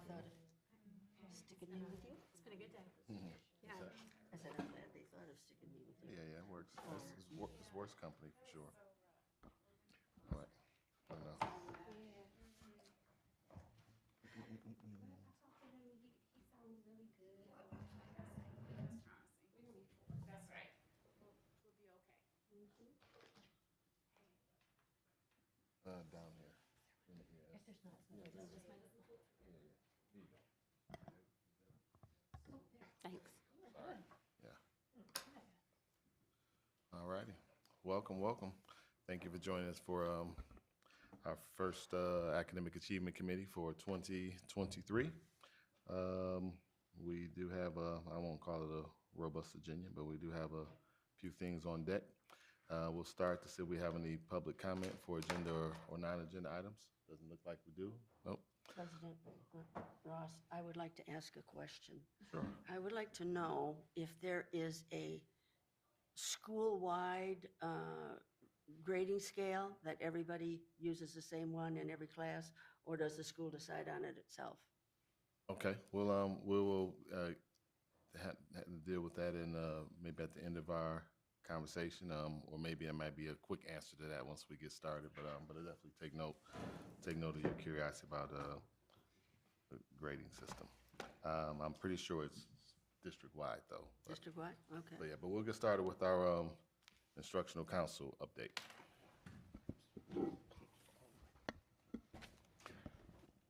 thought of sticking me with you. It's been a good day. Yeah. I said, I'm glad they thought of sticking me with you. Yeah, it works. It's worse company for sure. All right. I know. That's right. We'll be okay. Down here. In the ears. If there's not something, thanks. Yeah. All righty. Welcome, welcome. Thank you for joining us for our first Academic Achievement Committee for 2023. We do have I won't call it a robust agenda, but we do have a few things on deck. We'll start to see if we have any public comment for agenda or non-agenda items. Doesn't look like we do. Nope. President Ross, I would like to ask a question. Sure. I would like to know if there is a school-wide grading scale that everybody uses the same one in every class, or does the school decide on it itself? Okay. Well, we will have to deal with that in maybe at the end of our conversation, or maybe it might be a quick answer to that once we get started. But I definitely take note of your curiosity about the grading system. I'm pretty sure it's district-wide though. District-wide? Okay. But yeah, but we'll get started with our instructional council update.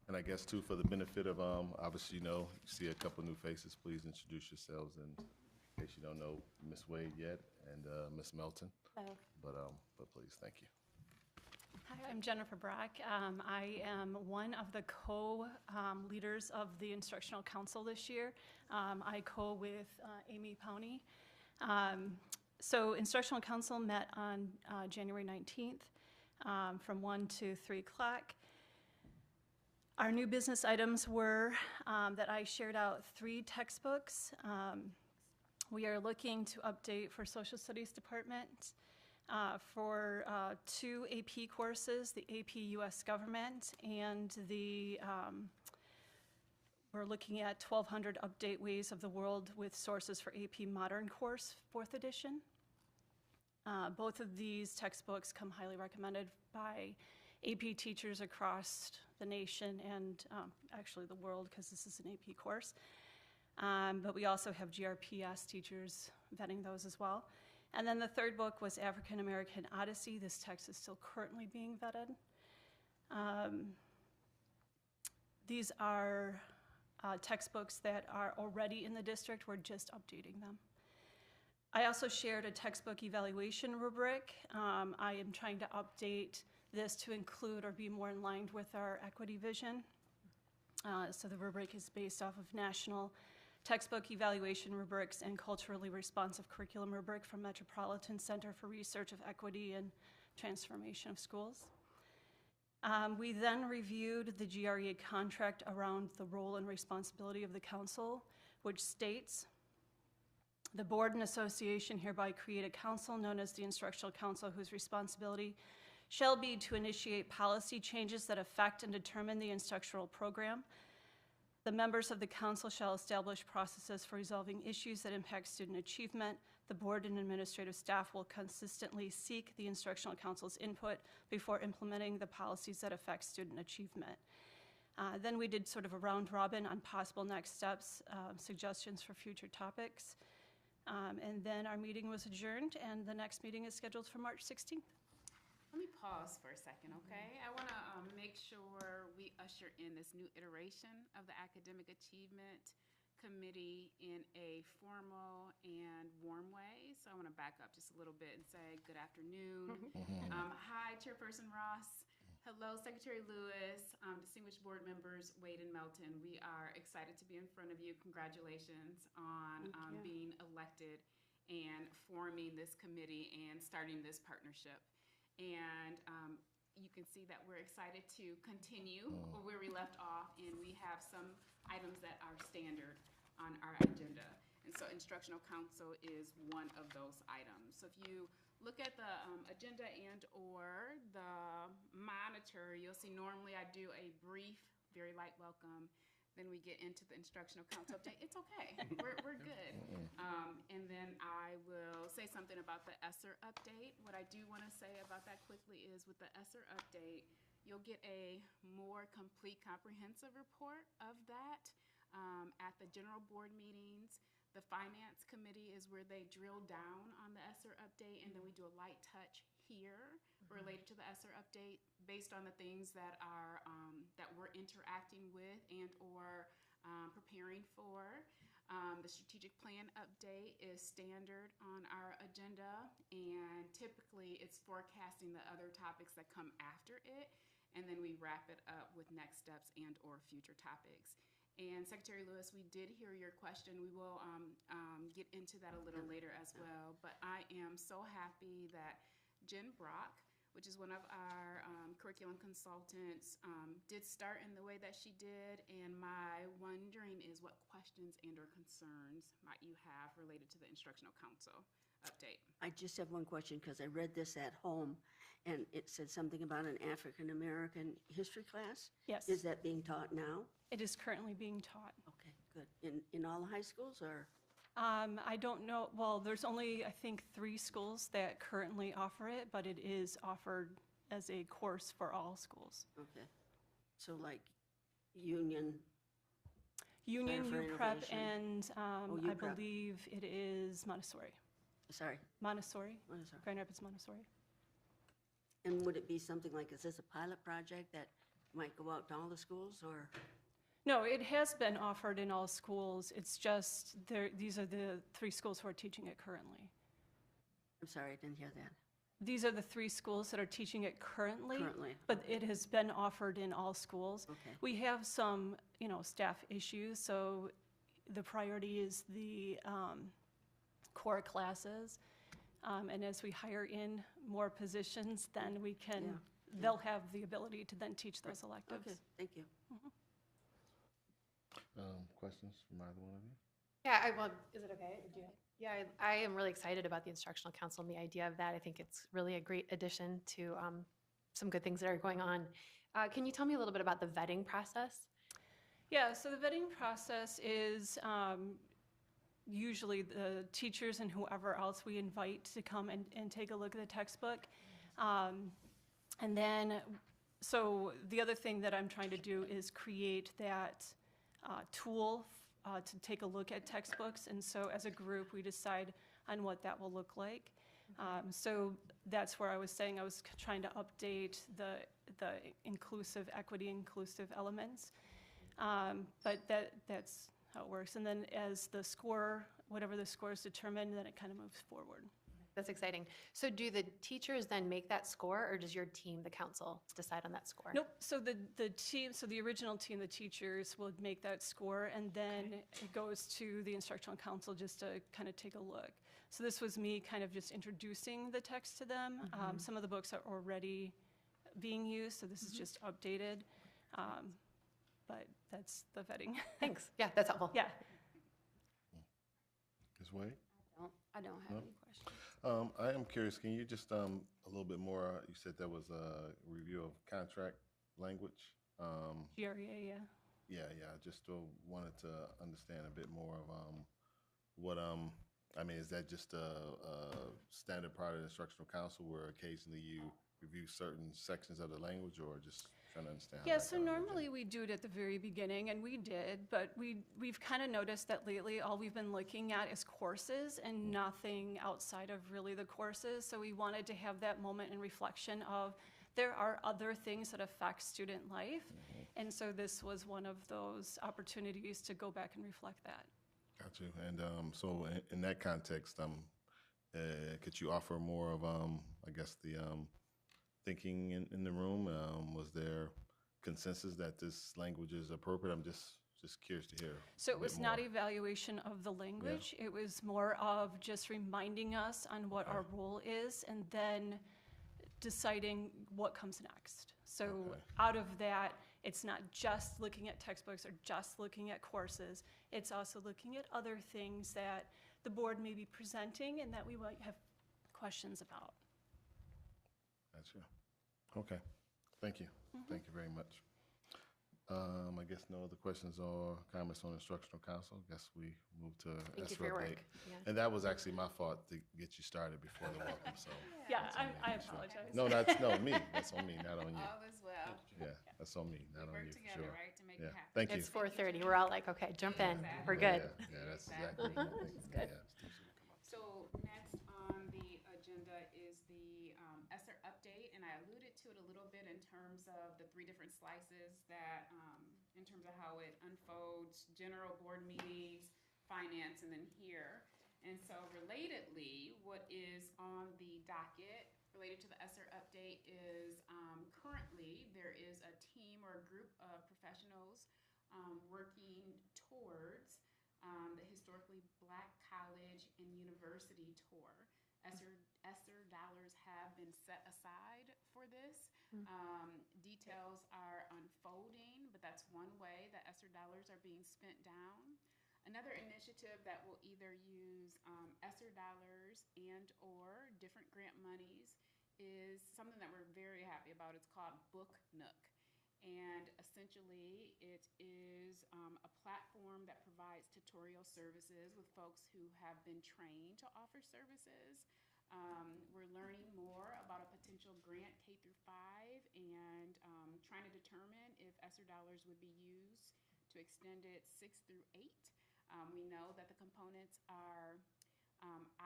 And I guess too, for the benefit of obviously you see a couple new faces. Please introduce yourselves, and in case you don't know Ms. Wade yet and Ms. Melton. Hello. But please, thank you. Hi, I'm Jennifer Brock. I am one of the co-leaders of the Instructional Council this year. I with Amy Powney. So Instructional Council met on January 19th from 1 to 3 o'clock. Our new business items were that I shared out 3 textbooks. We are looking to update for Social Studies Department for 2 AP courses, the AP U.S. Government and the, we're looking at 1200 Update Ways of the World with Sources for AP Modern course, 4th edition. Both of these textbooks come highly recommended by AP teachers across the nation and actually the world, because this is an AP course. But we also have GPRS teachers vetting those as well. And then the 3rd book was African American Odyssey. This text is still currently being vetted. These are textbooks that are already in the district. We're just updating them. I also shared a textbook evaluation rubric. I am trying to update this to include or be more in line with our equity vision. So the rubric is based off of national textbook evaluation rubrics and culturally responsive curriculum rubric from Metropolitan Center for Research of Equity and Transformation of Schools. We then reviewed the GREA contract around the role and responsibility of the council, which states, the board and association hereby create a council known as the Instructional Council, whose responsibility shall be to initiate policy changes that affect and determine the instructional program. The members of the council shall establish processes for resolving issues that impact student achievement. The board and administrative staff will consistently seek the Instructional Council's input before implementing the policies that affect student achievement. Then we did sort of a round robin on possible next steps, suggestions for future topics. And then our meeting was adjourned, and the next meeting is scheduled for March 16th. Let me pause for a second, okay? I want to make sure we usher in this new iteration of the Academic Achievement Committee in a formal and warm way. So I want to back up just a little bit and say good afternoon. Hi, Chairperson Ross. Hello, Secretary Lewis, distinguished board members Wade and Melton. We are excited to be in front of you. Congratulations on being elected and forming this committee and starting this partnership. And you can see that we're excited to continue where we left off, and we have some items that are standard on our agenda. And so Instructional Council is one of those items. So if you look at the agenda and or the monitor, you'll see normally I do a brief, very light welcome, then we get into the instructional council update. It's okay. We're good. And then I will say something about the ESSER update. What I do want to say about that quickly is with the ESSER update, you'll get a more complete, comprehensive report of that at the general board meetings. The finance committee is where they drill down on the ESSER update, and then we do a light touch here related to the ESSER update based on the things that are that we're interacting with and or preparing for. The strategic plan update is standard on our agenda, and typically it's forecasting the other topics that come after it, and then we wrap it up with next steps and or future topics. And Secretary Lewis, we did hear your question. We will get into that a little later as well. But I am so happy that Jen Brock, which is one of our curriculum consultants, did start in the way that she did. And my wondering is what questions and or concerns might you have related to the Instructional Council update? I just have one question because I read this at home and it said something about an African-American history class. Yes. Is that being taught now? It is currently being taught. Okay, good. In all the high schools or? I don't know, well, there's only, I think, 3 schools that currently offer it, but it is offered as a course for all schools. Okay. So like Union, Union, for UPrep, Innovation. and I UPrep. believe it is Montessori. sorry, Montessori, what is it? Grand Rapids Montessori. And would it be something like, is this a pilot project that might go out to all the schools or? No, it has been offered in all schools. It's just, these are the 3 schools who are teaching it currently. I'm sorry, I didn't hear that. These are the 3 schools that are teaching it currently. Currently, But it has been offered in all schools. Okay. We have some, staff issues, so the priority is the core classes. And as we hire in more positions, then we can, Yeah. they'll have the ability to then teach those electives. Okay, thank you. Questions from either one of you? Yeah, well, is it okay? Yeah, I am really excited about the Instructional Council and the idea of that. I think it's really a great addition to some good things that are going on. Can you tell me a little bit about the vetting process? Yeah, so the vetting process is usually the teachers and whoever else we invite to come and take a look at the textbook. And then, so the other thing that I'm trying to do is create that tool to take a look at textbooks. And so as a group, we decide on what that will look like. So that's where I was saying I was trying to update the inclusive, equity inclusive elements. But that's how it works. And then as the score, whatever the score is determined, then it kind of moves forward. That's exciting. So do the teachers then make that score, or does your team, the council, decide on that score? Nope, so the team, so the original team, the teachers will make that score, and then it goes to the instructional council just to kind of take a look. So this was me kind of just introducing the text to them. Some of the books are already being used, so this is just updated. But that's the vetting. Thanks. Yeah, that's helpful. Yeah. Ms. Wade? I don't have No? any questions. I am curious, can you just, a little bit more, you said there was a review of contract language? GREA, yeah. Yeah, just wanted to understand a bit more of what, is that just a standard part of the instructional council where occasionally you review certain sections of the language, or just trying to understand? how Yeah, that so kind of normally we do it at the very beginning, and we did, but we've kind of noticed that lately all we've been looking at is courses and nothing outside of really the courses. So we wanted to have that moment in reflection of there are other things that affect student life. And so this was one of those opportunities to go back and reflect that. Got you. And so in that context, could you offer more of, I guess, the thinking in the room? Was there consensus that this language is appropriate? I'm just curious to hear. So it a bit was not more. evaluation of the language. It was more of just reminding us on what our role is and then deciding what comes next. So Okay. out of that, it's not just looking at textbooks or just looking at courses. It's also looking at other things that the board may be presenting and that we might have questions about. Gotcha. Okay. Thank you. Thank you very much. I guess no other questions or comments on instructional council. Guess we move to Thank you ESER for your update. work. Yeah. And that was actually my fault to get you started before the welcome, so. Yeah, that's on me, I for sure. apologize. No, that's, no, me. That's on me, not on you. All is well. Yeah, that's on me, We not on work you, for together, sure. right, to make it Yeah, happen. thank you. It's 4:30. We're all like, okay, jump in. Exactly. We're Yeah, good. Yeah, that's exactly what I'm thinking. good. Yeah. So next on the agenda is the ESER update, and I alluded to it a little bit in terms of the 3 different slices that, in terms of how it unfolds, general board meetings, finance, and then here. And so relatedly, what is on the docket related to the ESER update is currently there is a team or a group of professionals working towards the Historically Black College and University Tour. ESER dollars have been set aside for this. Details are unfolding, but that's one way that ESER dollars are being spent down. Another initiative that will either use ESER dollars and or different grant monies is something that we're very happy about. It's called Book Nook. And essentially, it is a platform that provides tutorial services with folks who have been trained to offer services. We're learning more about a potential grant K through 5 and trying to determine if ESER dollars would be used to extend it 6 through 8. We know that the components are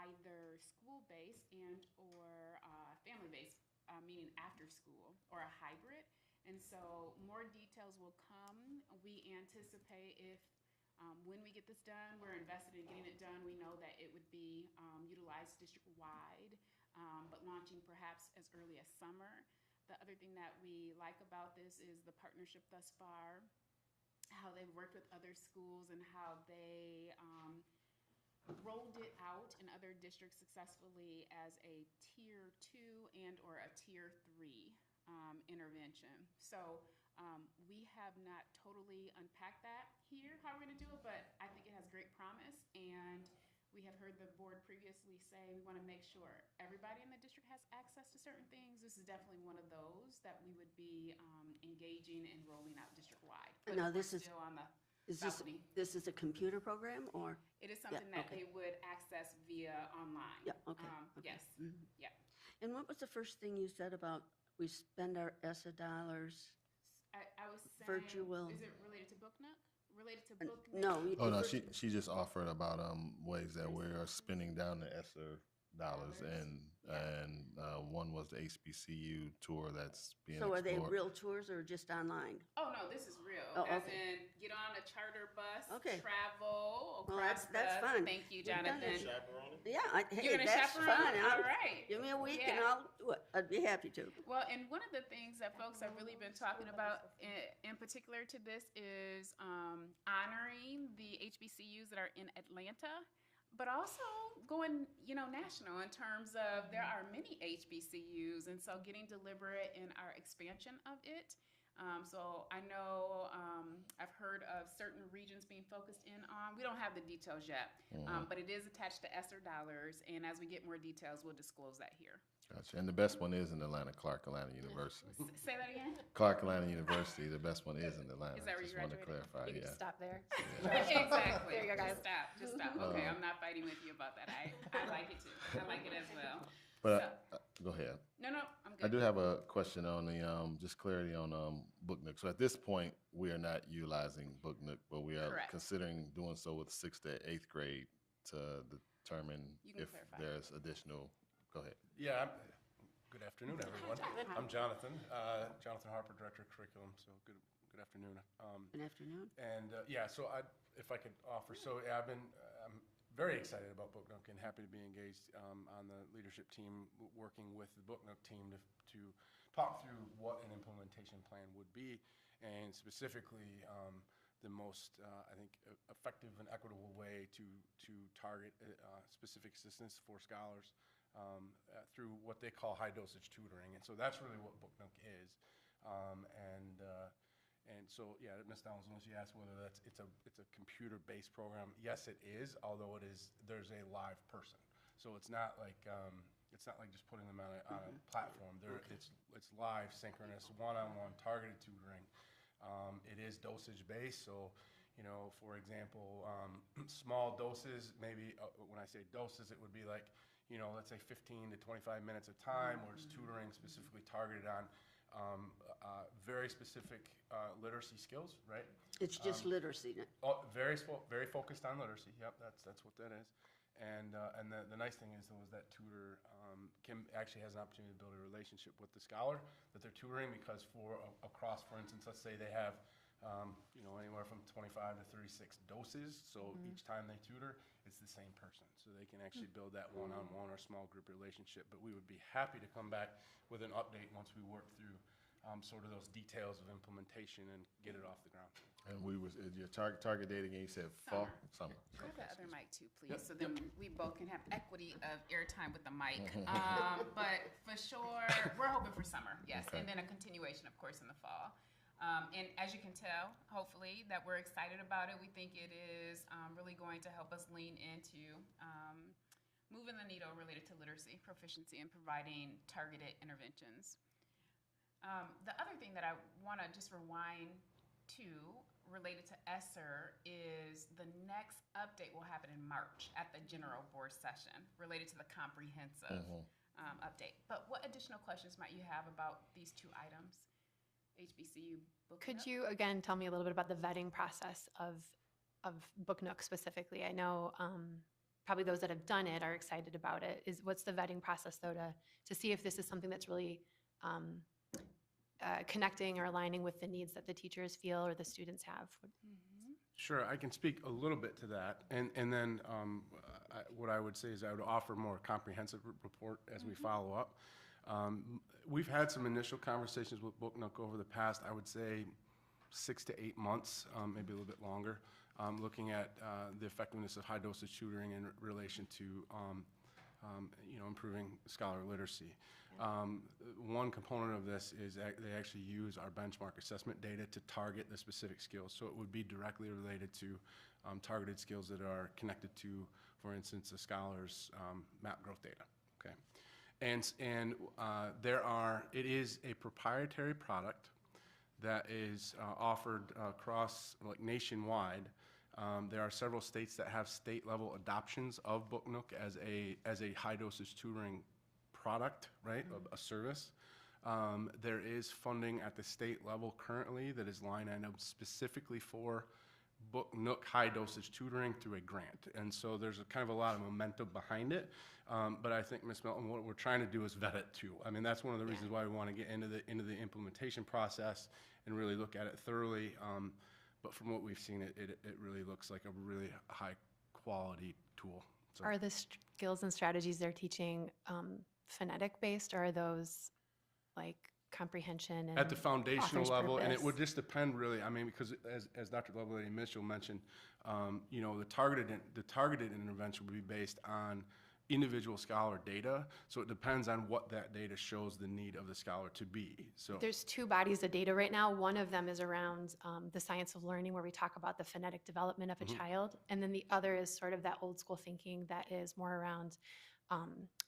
either school-based and or family-based, meaning after school, or a hybrid. And so more details will come. We anticipate if, when we get this done, we're invested in getting it done. We know that it would be utilized district-wide, but launching perhaps as early as summer. The other thing that we like about this is the partnership thus far, how they've worked with other schools and how they rolled it out in other districts successfully as a tier 2 and or a tier 3 intervention. So we have not totally unpacked that here, how we're gonna do it, but I think it has great promise. And we have heard the board previously say we wanna make sure everybody in the district has access to certain things. This is definitely one of those that we would be engaging and rolling out district-wide. But Now, we're this is- still on the Is balcony. this is a computer program or? It is something that okay. they would access via online. Yeah, okay. okay. Yes, Mhm. yeah. And what was the first thing you said about we spend our ESSA dollars? I was saying. Virtual. Is it related to Book Nook? Related to Book Nook? No. Oh, no, first- she just offered about ways that we are spending down the ESER dollars, and one was the HBCU tour that's being So are they explored. real tours or just online? Oh, no, this is real. Oh, As okay. in, get on a charter bus, Okay. travel Well, across that's the. fun. Thank you, We've done Jonathan. it. Chaperone? Yeah, hey, You're gonna that's chaperone? fun. All right. Give me a week and Yeah. I'll do it. I'd be happy to. Well, and one of the things that folks have really been talking about in particular to this is honoring the HBCUs that are in Atlanta, but also going, national in terms of there are many HBCUs, and so getting deliberate in our expansion of it. So I know I've heard of certain regions being focused in on. We don't have the details yet, but it is attached to ESER dollars, and as we get more details, we'll disclose that here. Gotcha. And the best one is in Atlanta, Clark Atlanta University. Say that again? Clark Atlanta University, the best one is in Atlanta. Is that where you Just want to graduated? clarify, You can yeah. just stop there. Exactly. There you go, guys. Just stop. Okay, I'm not fighting with you about that. I like it too. I like it as well. But go ahead. No, I'm good. I do have a question on the just clarity on Book Nook. So at this point, we are not utilizing Book Nook, but we are Correct. considering doing so with 6th to 8th grade to determine You can if clarify. there's additional. Go ahead. Yeah, good afternoon, everyone. I'm Jonathan, Jonathan Harper, Director of Curriculum, so good afternoon. Good afternoon. And so if I could offer, I'm very excited about Book Nook and happy to be engaged on the leadership team, working with the Book Nook team to talk through what an implementation plan would be, and specifically the most, I think, effective and equitable way to target specific assistance for scholars through what they call high dosage tutoring. And so that's really what Book Nook is. And so, yeah, Ms. Downs, unless you ask whether it's a computer-based program, yes, it is. Although there's a live person, so it's not like just putting them on a platform. It's live, synchronous, one-on-one targeted tutoring It is dosage based, so, you know, for example, small doses, maybe when I say doses, it would be like, you know, let's say 15 to 25 minutes of time, where it's tutoring specifically targeted on very specific literacy skills, right? It's just literacy. Oh, very focused on literacy. Yep, that's what that is. And the nice thing is, though, is that tutor actually has an opportunity to build a relationship with the scholar that they're tutoring, because across, for instance, let's say they have you know, anywhere from 25 to 36 doses. So each time they tutor, it's the same person. So they can actually build that one-on-one or small group relationship. But we would be happy to come back with an update once we work through sort of those details of implementation and get it off the ground. And your target date again, you said fall? Summer. Grab the other mic too, please, so then we both can have equity of airtime with the mic. But for sure, we're hoping for summer, yes, Okay. and then a continuation, of course, in the fall. And as you can tell, hopefully, that we're excited about it. We think it is really going to help us lean into moving the needle related to literacy, proficiency, and providing targeted interventions. The other thing that I want to just rewind to related to ESSER is the next update will happen in March at the general board session related to the comprehensive update. But what additional questions might you have about these two items? HBCU book. Could you, again, tell me a little bit about the vetting process of Book Nook specifically? I know probably those that have done it are excited about it. What's the vetting process, though, to see if this is something that's really connecting or aligning with the needs that the teachers feel or the students have? Sure, I can speak a little bit to that, and then what I would say is I would offer more comprehensive report as we follow up. We've had some initial conversations with Book Nook over the past, I would say, 6 to 8 months, maybe a little bit longer, looking at the effectiveness of high dosage tutoring in relation to you know, improving scholar literacy. One component of this is they actually use our benchmark assessment data to target the specific skills. So it would be directly related to targeted skills that are connected to, for instance, a scholar's map growth data. Okay, and it is a proprietary product that is offered across, like, nationwide. There are several states that have state-level adoptions of Book Nook as a high-dosage tutoring product, right, a service. There is funding at the state level currently that is line item specifically for Book Nook high-dosage tutoring through a grant. And so there's kind of a lot of momentum behind it. But I think, Ms. Melton, what we're trying to do is vet it too. I mean, that's one of the reasons why we want to get into the implementation process and really look at it thoroughly. But from what we've seen, it really looks like a really high-quality tool. So. Are the skills and strategies they're teaching phonetic-based, or are those like comprehension and at the foundational author's level? And it purpose? would just depend, really. I mean, because as Dr. Lovelady Mitchell mentioned, you know, the targeted intervention would be based on individual scholar data. So it depends on what that data shows the need of the scholar to be. So There's two bodies of data right now. One of them is around the science of learning, where we talk about the phonetic development of a child. And then the other is sort of that old school thinking that is more around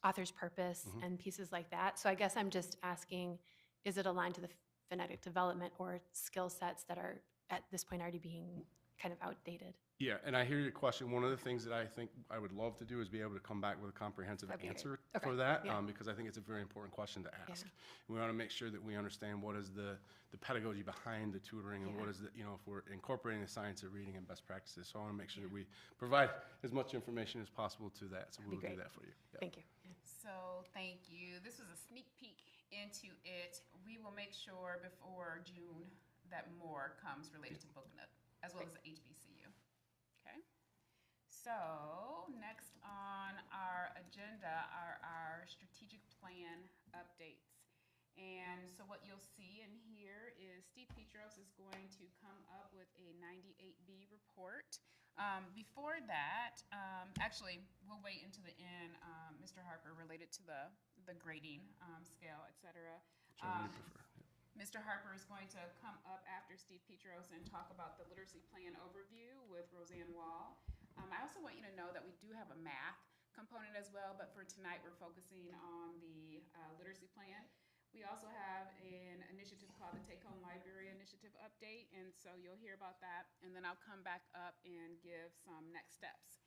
author's purpose and pieces like that. So I guess I'm just asking, is it aligned to the phonetic development or skill sets that are at this point already being kind of outdated? yeah, and I hear your question. One of the things that I think I would love to do is be able to come back with a comprehensive That'd be great. answer Okay, for that, yeah. because I think it's a very important question to ask. Yeah. We want to make sure that we understand what is the pedagogy behind the tutoring, and what is the, you know, if we're incorporating the science of reading and best practices. So I want to make sure that we provide as much information as possible to that. So we'll do great. that for you. Yeah. Thank you. So thank you. This was a sneak peek into it. We will make sure before June that more comes related to Book Nook, as well as the HBCU. Okay. So next on our agenda are our strategic plan updates. And so what you'll see in here is Steve Petros is going to come up with a 98B report. Before that, actually, we'll wait until the end, Mr. Harper, related to the grading scale, et cetera. Whichever you prefer. Yeah. Mr. Harper is going to come up after Steve Petros and talk about the literacy plan overview with Roseanne Wall. I also want you to know that we do have a math component as well, but for tonight we're focusing on the literacy plan. We also have an initiative called the Take Home Library Initiative. initiative update, and so you'll hear about that. And then I'll come back up and give some next steps.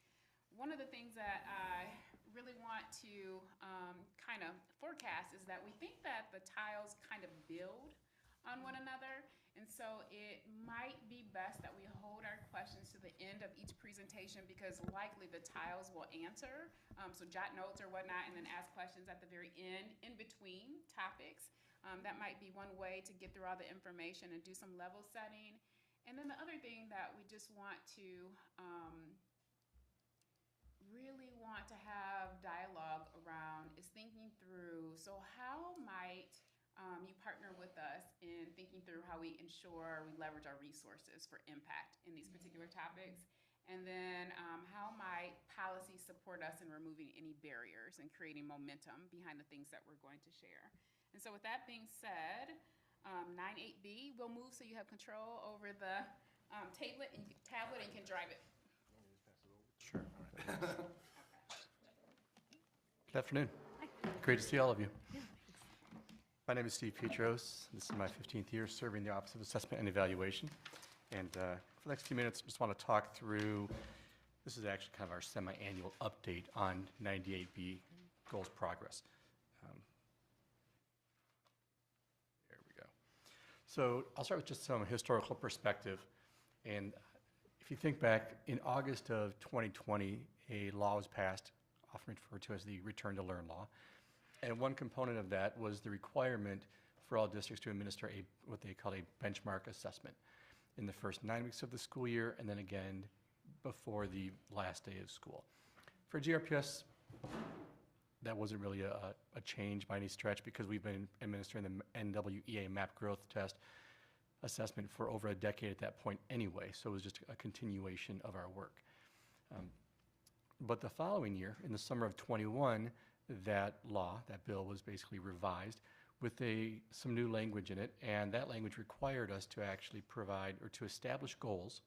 One of the things that I really want to kind of forecast is that we think that the tiles kind of build on one another. And so it might be best that we hold our questions to the end of each presentation because likely the tiles will answer. So jot notes or whatnot and then ask questions at the very end in between topics. That might be one way to get through all the information and do some level setting. And then the other thing that we just want to really want to have dialogue around is thinking through, so how might you partner with us in thinking through how we ensure we leverage our resources for impact in these particular topics? And then how might policy support us in removing any barriers and creating momentum behind the things that we're going to share? And so with that being said, 9.8B, we'll move so you have control over the tablet and you can drive it. Sure. Good afternoon. Great to see all of you. My name is Steve Petros. This is my 15th year serving the Office of Assessment and Evaluation. And for the next few minutes, just want to talk through, this is actually kind of our semi-annual update on 98B goals progress. There we go. So I'll start with just some historical perspective. And if you think back, in August of 2020, a law was passed, often referred to as the Return to Learn Law. And one component of that was the requirement for all districts to administer what they call a benchmark assessment in the first 9 weeks of the school year, and then again before the last day of school. For GRPS, that wasn't really a change by any stretch because we've been administering the NWEA MAP growth test assessment for over a decade at that point anyway, so it was just a continuation of our work. But the following year, in the summer of 21, that bill was basically revised with some new language in it, and that language required us to actually provide or to establish goals,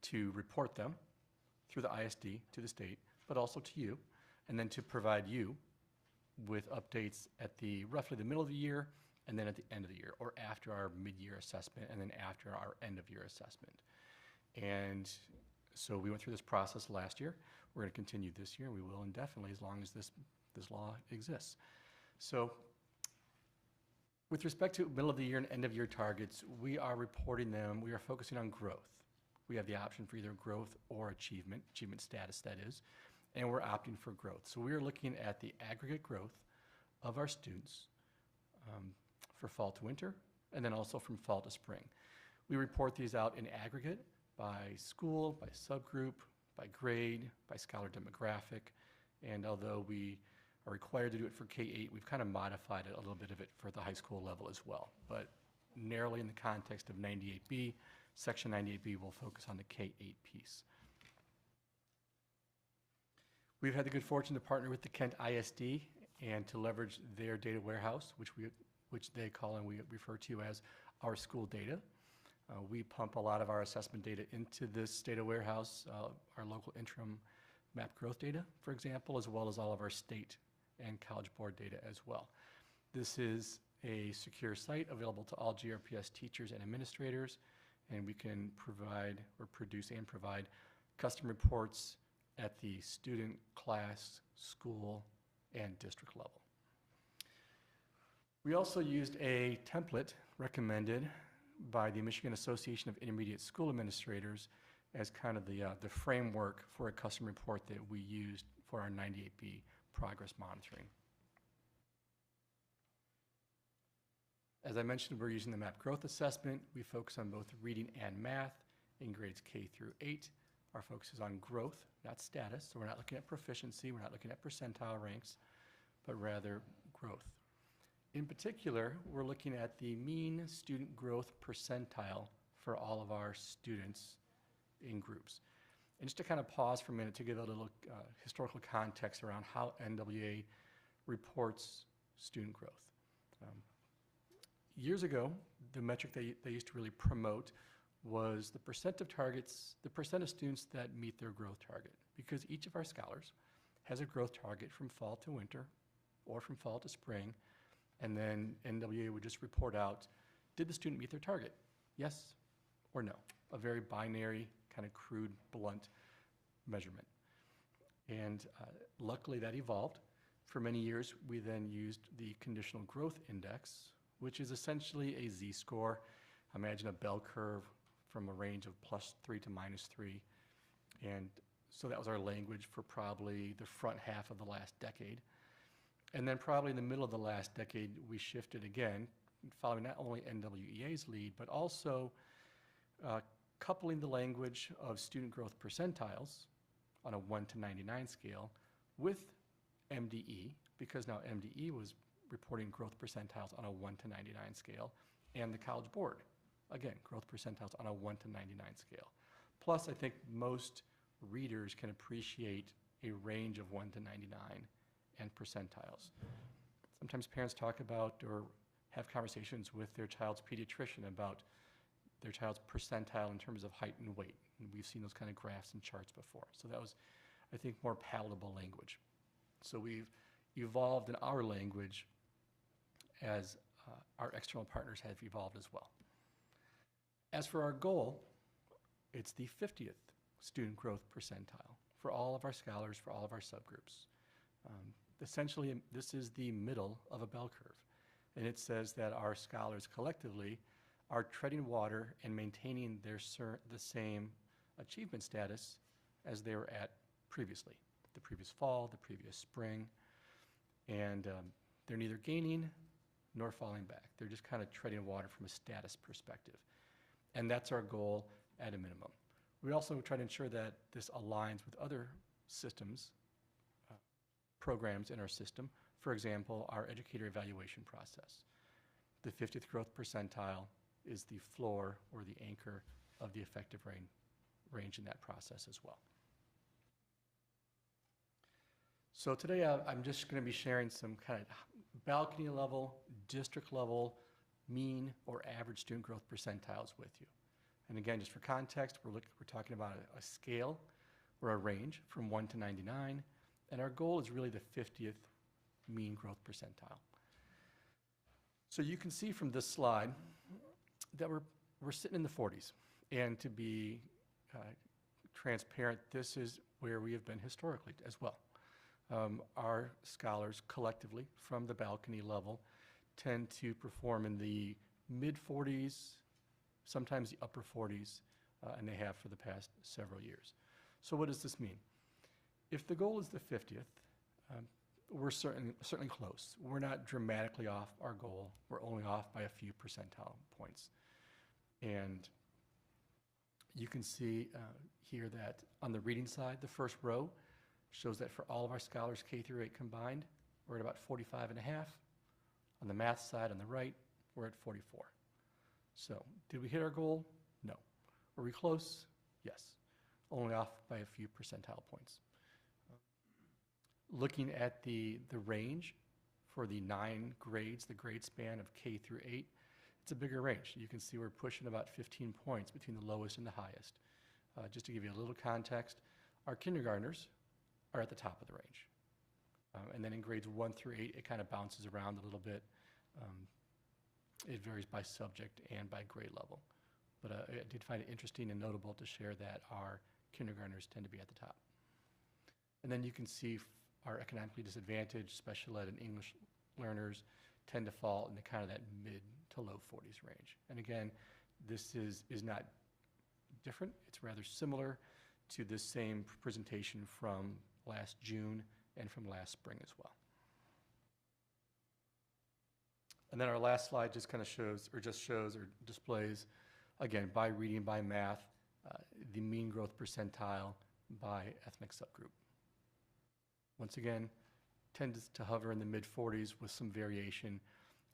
to report them through the ISD to the state, but also to you, and then to provide you with updates at roughly the middle of the year, and then at the end of the year, or after our mid-year assessment, and then after our end-of-year assessment. And so we went through this process last year. We're going to continue this year. We will indefinitely as long as this law exists. So with respect to middle of the year and end of year targets, we are reporting them. We are focusing on growth. We have the option for either growth or achievement status that is, and we're opting for growth. So we are looking at the aggregate growth of our students for fall to winter, and then also from fall to spring. We report these out in aggregate by school, by subgroup, by grade, by scholar demographic, and although we are required to do it for K-8, we've kind of modified it a little bit of it for the high school level as well. But narrowly in the context of 98B, Section 98B will focus on the K-8 piece. We've had the good fortune to partner with the Kent ISD and to leverage their data warehouse, which they call and we refer to as our school data. We pump a lot of our assessment data into this data warehouse, our local interim MAP growth data, for example, as well as all of our state and college board data as well. This is a secure site available to all GRPS teachers and administrators, and we can provide or produce and provide custom reports at the student, class, school, and district level. We also used a template recommended by the Michigan Association of Intermediate School Administrators as kind of the framework for a custom report that we used for our 98B progress monitoring. As I mentioned, we're using the MAP growth assessment. We focus on both reading and math in grades K through 8. Our focus is on growth, not status. So we're not looking at proficiency, we're not looking at percentile ranks, but rather growth. In particular, we're looking at the mean student growth percentile for all of our students in groups. And just to kind of pause for a minute to give a little historical context around how NWA reports student growth. Years ago, the metric they used to really promote was the percent of targets, the percent of students that meet their growth target, because each of our scholars has a growth target from fall to winter or from fall to spring, and then NWA would just report out did the student meet their target? Yes or no? A very binary, kind of crude, blunt measurement. And luckily that evolved. For many years, we then used the conditional growth index, which is essentially a z-score. Imagine a bell curve from a range of +3 to -3. And so that was our language for probably the front half of the last decade. And then probably in the middle of the last decade, we shifted again, following not only NWEA's lead, but also coupling the language of student growth percentiles on a 1 to 99 scale with MDE, because now MDE was reporting growth percentiles on a 1 to 99 scale, and the College Board, again, growth percentiles on a 1 to 99 scale. Plus, I think most readers can appreciate a range of 1 to 99 and percentiles. Sometimes parents talk about or have conversations with their child's pediatrician about their child's percentile in terms of height and weight. And we've seen those kind of graphs and charts before. So that was, I think, more palatable language. So we've evolved in our language as our external partners have evolved as well. As for our goal, it's the 50th student growth percentile for all of our scholars, for all of our subgroups. Essentially, this is the middle of a bell curve. And it says that our scholars collectively are treading water and maintaining the same achievement status as they were at previously, the previous fall, the previous spring. And they're neither gaining nor falling back. They're just kind of treading water from a status perspective. And that's our goal at a minimum. We also try to ensure that this aligns with other systems, programs in our system. For example, our educator evaluation process. The 50th growth percentile is the floor or the anchor of the effective range in that process as well. So today I'm just going to be sharing some kind of balcony level, district level, mean or average student growth percentiles with you. And again, just for context, we're talking about a scale or a range from 1 to 99, and our goal is really the 50th mean growth percentile. So you can see from this slide that we're sitting in the 40s. And to be transparent, this is where we have been historically as well. Our scholars collectively from the balcony level tend to perform in the mid-40s, sometimes the upper 40s, and they have for the past several years. So what does this mean? If the goal is the 50th, we're certainly close. We're not dramatically off our goal. We're only off by a few percentile points. And you can see here that on the reading side, the first row shows that for all of our scholars K through 8 combined, we're at about 45.5. On the math side on the right, we're at 44. So did we hit our goal? No. Were we close? Yes. Only off by a few percentile points. Looking at the range for the 9 grades, the grade span of K through 8, it's a bigger range. You can see we're pushing about 15 points between the lowest and the highest. Just to give you a little context, our kindergartners are at the top of the range. And then in grades 1 through 8, it kind of bounces around a little bit. It varies by subject and by grade level. But I did find it interesting and notable to share that our kindergartners tend to be at the top. And then you can see our economically disadvantaged special ed and English learners tend to fall in the kind of that mid to low 40s range. And again, this is not different. It's rather similar to this same presentation from last June and from last spring as well. And then our last slide just kind of shows or displays, again, by reading, by math, the mean growth percentile by ethnic subgroup. Once again, tends to hover in the mid-40s with some variation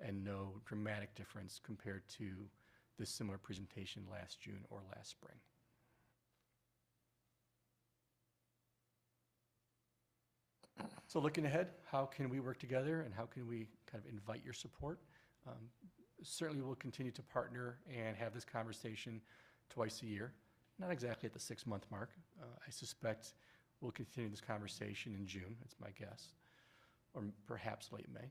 and no dramatic difference compared to this similar presentation last June or last spring. So looking ahead, how can we work together and how can we kind of invite your support? Certainly we'll continue to partner and have this conversation twice a year, not exactly at the 6-month mark. I suspect we'll continue this conversation in June, that's my guess, or perhaps late May.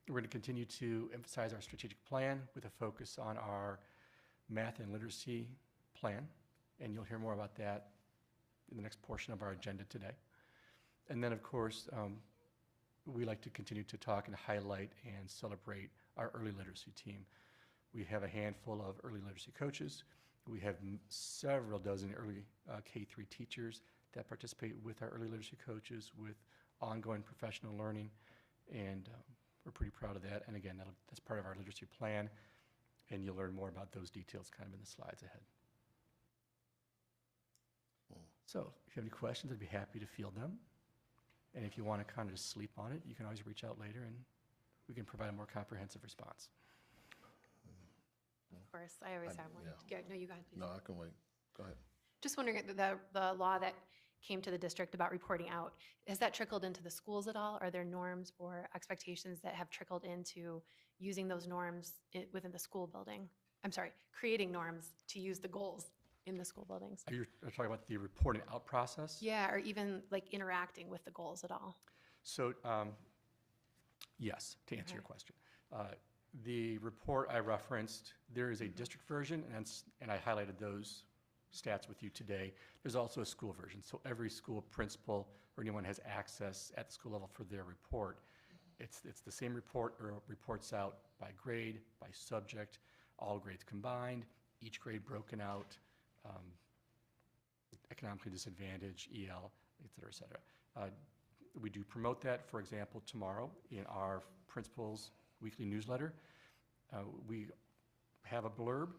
We're going to continue to emphasize our strategic plan with a focus on our math and literacy plan, and you'll hear more about that in the next portion of our agenda today. And then, of course, we like to continue to talk and highlight and celebrate our early literacy team. We have a handful of early literacy coaches. We have several dozen early K-3 teachers that participate with our early literacy coaches with ongoing professional learning, and we're pretty proud of that. And again, that's part of our literacy plan, and you'll learn more about those details kind of in the slides ahead. So if you have any questions, I'd be happy to field them. And if you want to kind of just sleep on it, you can always reach out later and we can provide a more comprehensive response. Of course, I always have one. yeah. No, you go ahead, please. No, I can wait. Go ahead. Just wondering, the law that came to the district about reporting out, has that trickled into the schools at all? Are there norms or expectations that have trickled into using those norms within the school building? I'm sorry, creating norms to use the goals in the school buildings? Are you talking about the reporting out process? Yeah, or even like interacting with the goals at all? So, yes, to answer your Okay. question. The report I referenced, there is a district version, and I highlighted those stats with you today. There's also a school version, so every school principal or anyone has access at the school level for their report. It's the same report, or reports out by grade, by subject, all grades combined, each grade broken out, economically disadvantaged, EL, et cetera, et cetera. We do promote that, for example, tomorrow in our principal's weekly newsletter. We have a blurb,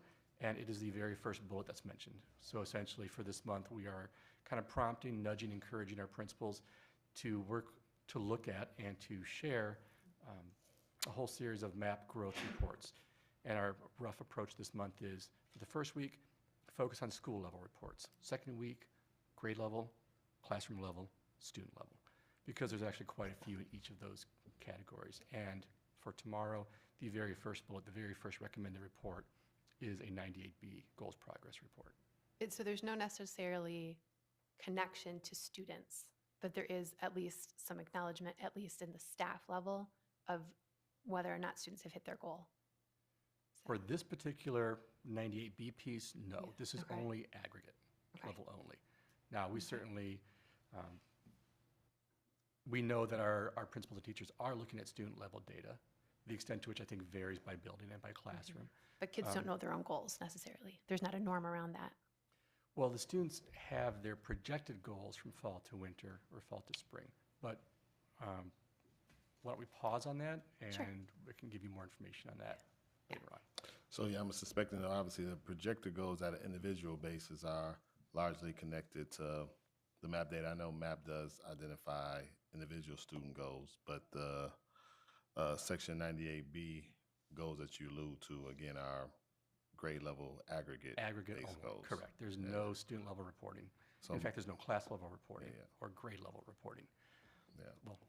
and it is the very first bullet that's mentioned. So essentially for this month, we are kind of prompting, nudging, encouraging our principals to work, to look at and to share a whole series of MAP growth reports. And our rough approach this month is, for the first week, focus on school level reports. Second week, grade level, classroom level, student level, because there's actually quite a few in each of those categories. And for tomorrow, the very first bullet, the very first recommended report is a 98B goals progress report. So there's no necessarily connection to students, but there is at least some acknowledgement, at least in the staff level, of whether or not students have hit their goal. For this particular 98B piece, no. Yeah, This is okay. only aggregate, Okay. level only. Now, we certainly, we know that our principals and teachers are looking at student level data, the extent to which I think varies by building and by classroom. But kids don't know their own goals necessarily. There's not a norm around that. Well, the students have their projected goals from fall to winter or fall to spring. But why don't we pause on that, and Sure. we can give you more information on that later on. So yeah, I'm suspecting that obviously the projected goals at an individual basis are largely connected to the MAP data. I know MAP does identify individual student goals, but the Section 98B goals that you allude to, again, are grade level aggregate Aggregate based only, goals. correct. There's Yeah. no student level reporting. So- In fact, there's no class level reporting Yeah. or grade level reporting. Yeah, Well,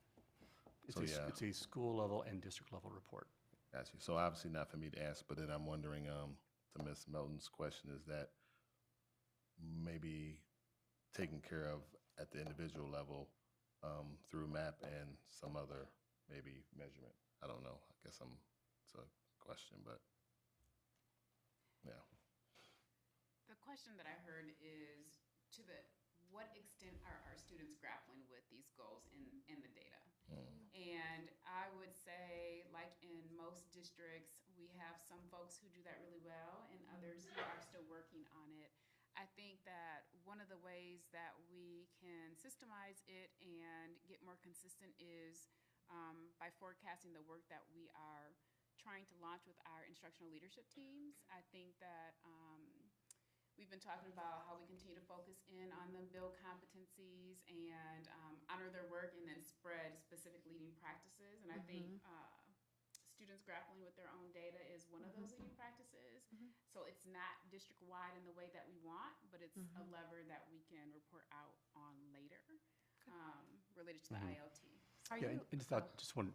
So, yeah. it's a school level and district level report. got you. So obviously not for me to ask, but then I'm wondering, to Ms. Melton's question, is that maybe taken care of at the individual level through MAP and some other maybe measurement? I don't know. I guess it's a question, but yeah. The question that I heard is, what extent are our students grappling with these goals in the data? And I would say, like in most districts, we have some folks who do that really well and others who are still working on it. I think that one of the ways that we can systemize it and get more consistent is by forecasting the work that we are trying to launch with our instructional leadership teams. I think that we've been talking about how we continue to focus in on them, build competencies, and honor their work, and then spread specific leading practices. And I think students grappling with their own data is one of those leading practices. So it's not district-wide in the way that we want, but it's a lever that we can report out on later related to the ILT. Are Yeah, you? and just one,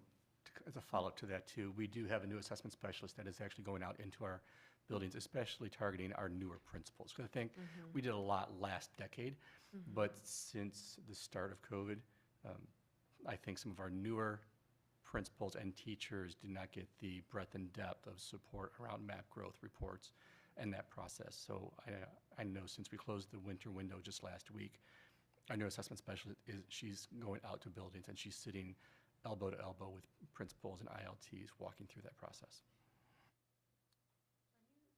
as a follow-up to that too, we do have a new assessment specialist that is actually going out into our buildings, especially targeting our newer principals. Because I think we did a lot last decade, but since the start of COVID, I think some of our newer principals and teachers did not get the breadth and depth of support around MAP growth reports and that process. So I know since we closed the winter window just last week, our new assessment specialist she's going out to buildings and she's sitting elbow to elbow with principals and ILTs walking through that process.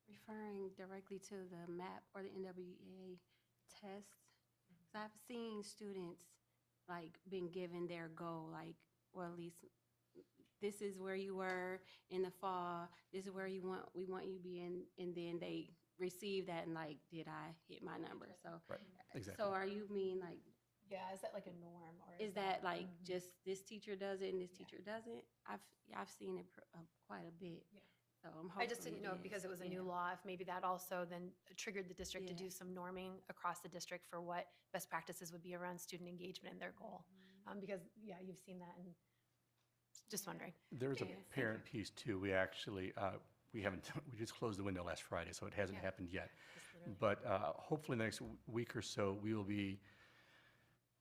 Referring directly to the MAP or the NWEA tests, 'cause I've seen students like being given their goal, like, well, at least this is where you were in the fall, this is where we want you to be in, and then they receive that and like, did I hit my number? So, Right, exactly. so are you mean like, Yeah, is that like a norm or is that like just this teacher does it and this teacher doesn't? I've seen it quite a bit. Yeah. So I'm I hoping just didn't know is. because it was a new Yeah. law, if maybe that also then triggered the district to Yeah. do some norming across the district for what best practices would be around student engagement and their goal. Because, yeah, you've seen that and just wondering. There's a Yeah. parent piece too. We actually, we just closed the window last Friday, so it hasn't Yeah. happened yet. Just literally. But hopefully in the next week or so, we will be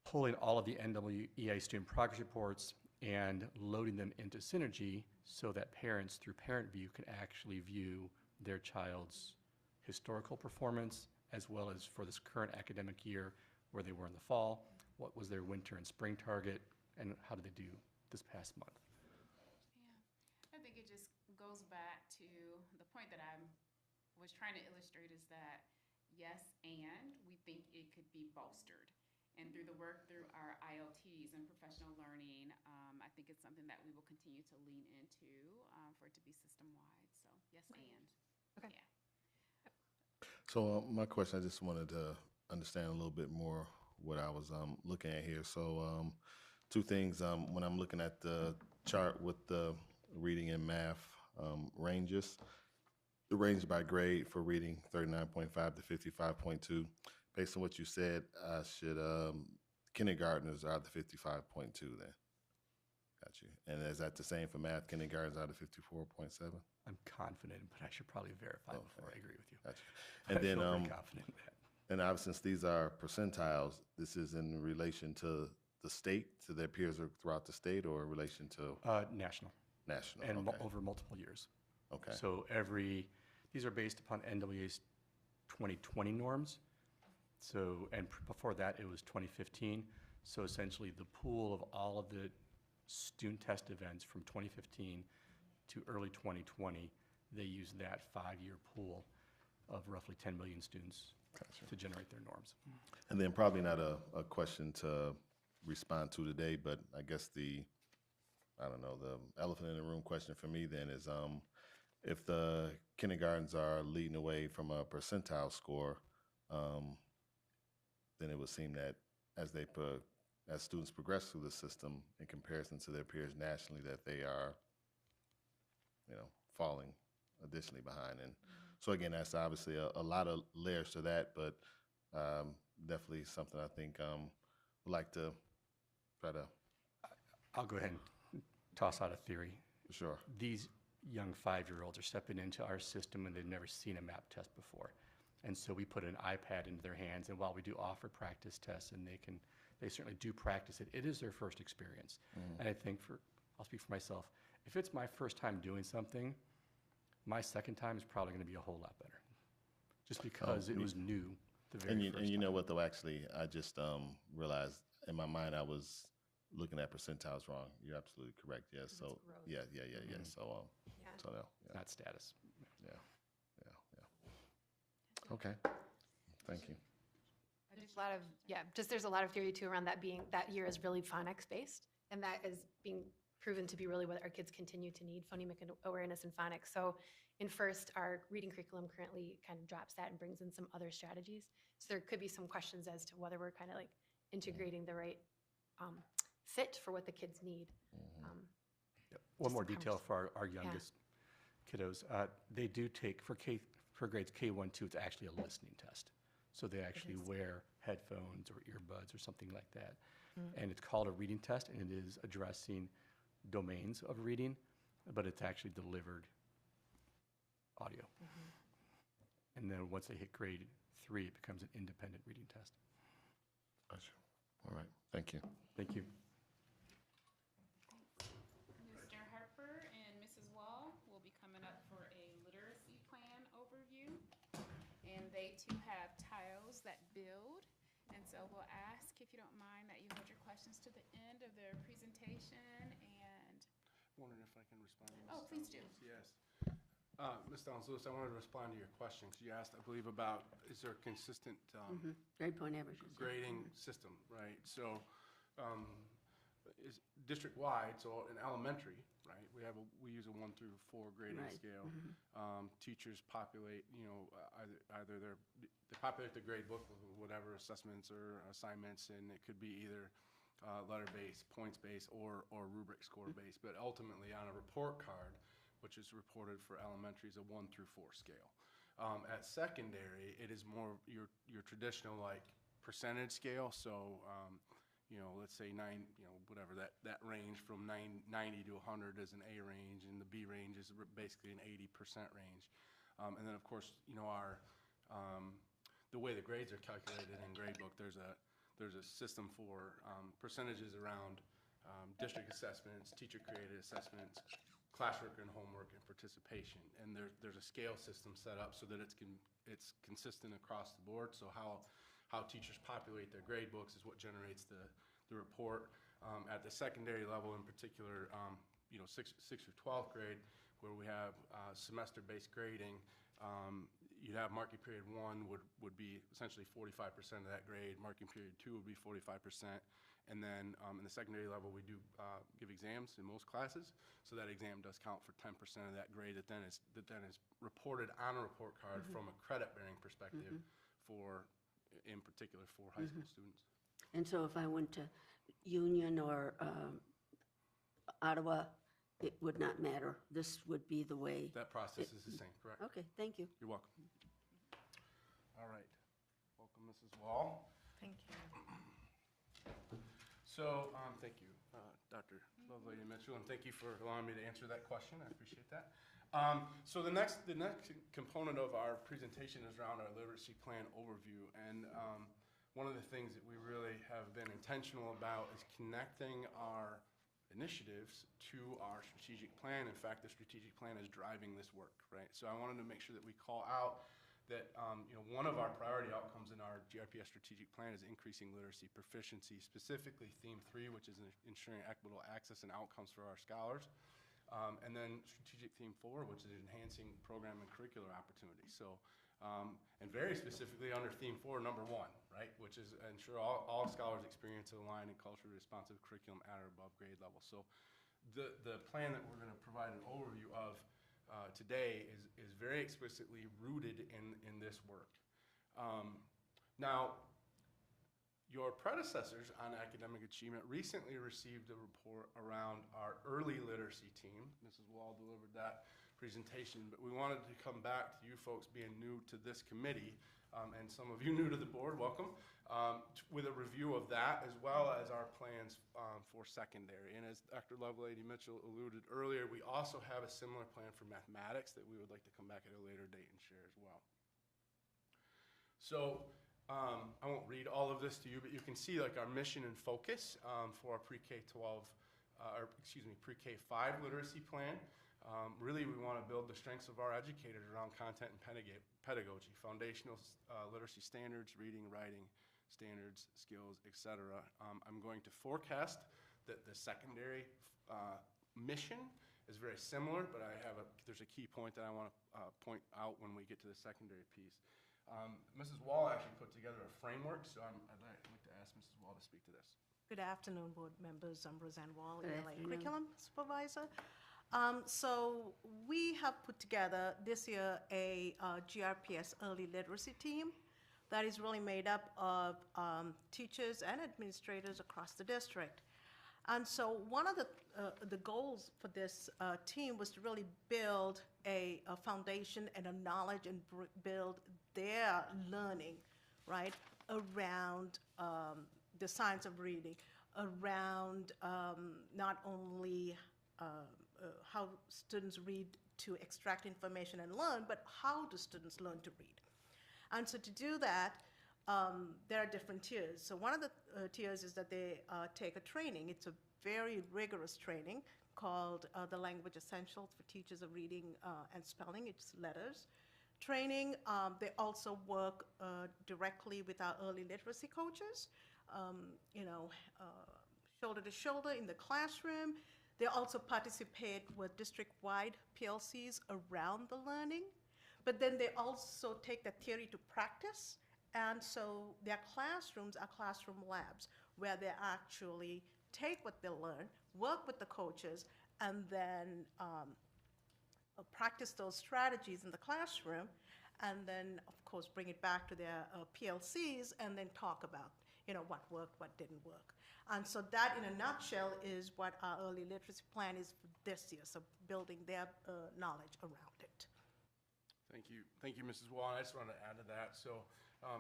pulling all of the NWEA student progress reports and loading them into Synergy so that parents, through Parent View, can actually view their child's historical performance as well as for this current academic year, where they were in the fall, what was their winter and spring target, and how did they do this past month. Yeah, I think it just goes back to the point that I was trying to illustrate is that, yes, and we think it could be bolstered. And through the work through our ILTs and professional learning, I think it's something that we will continue to lean into for it to be system-wide. So, yes, and. Okay. Yeah. So my question, I just wanted to understand a little bit more what I was looking at here. So two things. When I'm looking at the chart with the reading and math ranges, the range by grade for reading 39.5 to 55.2. Based on what you said, I should kindergartners are the 55.2 then. Got you. And is that the same for math? Kindergartens are the 54.7? I'm confident, but I should probably verify Okay. before I agree with you. Gotcha. And I then, feel very confident in that. and obviously, since these are percentiles, this is in relation to the state, to their peers throughout the state, or in relation to National national? and Okay. over multiple years. Okay. So these are based upon NWA's 2020 norms. So, and before that, it was 2015. So essentially, the pool of all of the student test events from 2015 to early 2020, they used that 5-year pool of roughly 10 million students Gotcha. to generate their norms. And then probably not a question to respond to today, but I guess the elephant in the room question for me then is if the kindergartens are leading away from a percentile score, then it would seem that as students progress through the system in comparison to their peers nationally, that they are, falling additionally behind. And so again, that's obviously a lot of layers to that, but definitely something I think would like to try to. I'll go ahead and toss out a theory. Sure. These young 5-year-olds are stepping into our system and they've never seen a MAP test before. And so we put an iPad into their hands, and while we do offer practice tests, and they certainly do practice it, it is their first experience. And I think I'll speak for myself, if it's my first time doing something, my second time is probably going to be a whole lot better, just because it was new the very And you, first and you time. know what though, actually, I just realized in my mind I was looking at percentiles wrong. You're absolutely correct. Yes. So growth. yeah. So Yeah. so no. Yeah. Not status. Yeah. Okay. Thank you. There's a lot of, there's a lot of theory too around that year is really phonics based, and that is being proven to be really what our kids continue to need, phonemic awareness and phonics. So in first, our reading curriculum currently kind of drops that and brings in some other strategies. So there could be some questions as to whether we're kind of like integrating the right fit for what the kids need. Yep. One Just more a detail for our youngest kiddos. They do take, for grades K1, 2, it's actually a listening test. So they actually wear headphones or earbuds or something like that. And it's called a reading test, and it is addressing domains of reading, but it's actually delivered audio. And then once they hit grade 3, it becomes an independent reading test. Gotcha. All right. Thank you. Thank you. they too have tiles that build. And so we'll ask, if you don't mind, that you hold your questions to the end of their presentation and, Wondering if I can respond to Ms. Oh, please do. Yes. Ms. Downs-Lewis, I wanted to respond to your question, 'cause you asked, I believe, about is there a consistent Grade point averages. grading system, right? So, is district-wide, so in elementary, right, we use a 1 through 4 grading Right. scale. Teachers populate, either they populate the grade book with whatever assessments or assignments, and it could be either letter-based, points-based, or rubric score-based. But ultimately, on a report card, which is reported for elementary, is a 1 through 4 scale. At secondary, it is more your traditional, like, percentage scale. So, let's say whatever, that range from 90 to 100 is an A range, and the B range is basically an 80% range. And then, of course, the way the grades are calculated in gradebook, there's a system for percentages around district assessments, teacher-created assessments, classwork and homework, and participation. And there's a scale system set up so that it's consistent across the board. So how teachers populate their grade books is what generates the report. At the secondary level in particular, 6th through 12th grade, where we have semester-based grading, you'd have marking period 1 would be essentially 45% of that grade, marking period 2 would be 45%, and then in the secondary level, we do give exams in most classes, so that exam does count for 10% of that grade that then is reported on a report card from a credit-bearing perspective in particular for high school students. And so if I went to Union or Ottawa, it would not matter. This would be the way. That process is the same, correct? Okay, thank you. You're welcome. All right. Welcome, Mrs. Wall. Thank you. So, thank you, Dr. Lovelady Mitchell, and thank you for allowing me to answer that question. I appreciate that. So the next component of our presentation is around our literacy plan overview. And one of the things that we really have been intentional about is connecting our initiatives to our strategic plan. In fact, the strategic plan is driving this work, right? So I wanted to make sure that we call out that one of our priority outcomes in our GPRS strategic plan is increasing literacy proficiency, specifically theme 3, which is ensuring equitable access and outcomes for our scholars. And then strategic theme 4, which is enhancing program and curricular opportunities. So, and very specifically under theme 4, number 1, right, which is ensure all scholars experience a aligned and culturally responsive curriculum at or above grade level. So the plan that we're going to provide an overview of today is very explicitly rooted in this work. Now, your predecessors on academic achievement recently received a report around our early literacy team. Mrs. Wall delivered that presentation, but we wanted to come back to you folks being new to this committee, and some of you new to the board, welcome, with a review of that as well as our plans for secondary. And as Dr. Lovelady Mitchell alluded earlier, we also have a similar plan for mathematics that we would like to come back at a later date and share as well. So, I won't read all of this to you, but you can see like our mission and focus for our pre-K-12, pre-K-5 literacy plan. Really, we want to build the strengths of our educators around content and pedagogy, foundational literacy standards, reading, writing standards, skills, etc. I'm going to forecast that the secondary mission is very similar, but there's a key point that I want to point out when we get to the secondary piece. Mrs. Wall actually put together a framework, so I'd like to ask Mrs. Wall to speak to this. Good afternoon, board members. I'm Roseanne Wall, Good ELA afternoon. Curriculum Supervisor. So we have put together this year a GRPS early literacy team that is really made up of teachers and administrators across the district. And so one of the goals for this team was to really build a foundation and a knowledge and build their learning, right, around the science of reading, around not only how students read to extract information and learn, but how do students learn to read. And so to do that, there are different tiers. So one of the tiers is that they take a training. It's a very rigorous training called the Language Essentials for Teachers of Reading and Spelling. It's letters. training. They also work directly with our early literacy coaches, you know, shoulder to shoulder in the classroom. They also participate with district-wide PLCs around the learning, but then they also take the theory to practice. And so their classrooms are classroom labs where they actually take what they learn, work with the coaches, and then practice those strategies in the classroom, and then, of course, bring it back to their PLCs and then talk about, you know, what worked, what didn't work. And so that, in a nutshell, is what our early literacy plan is for this year, so building their knowledge around it. Thank you, Mrs. Wall. I just wanted to add to that. So,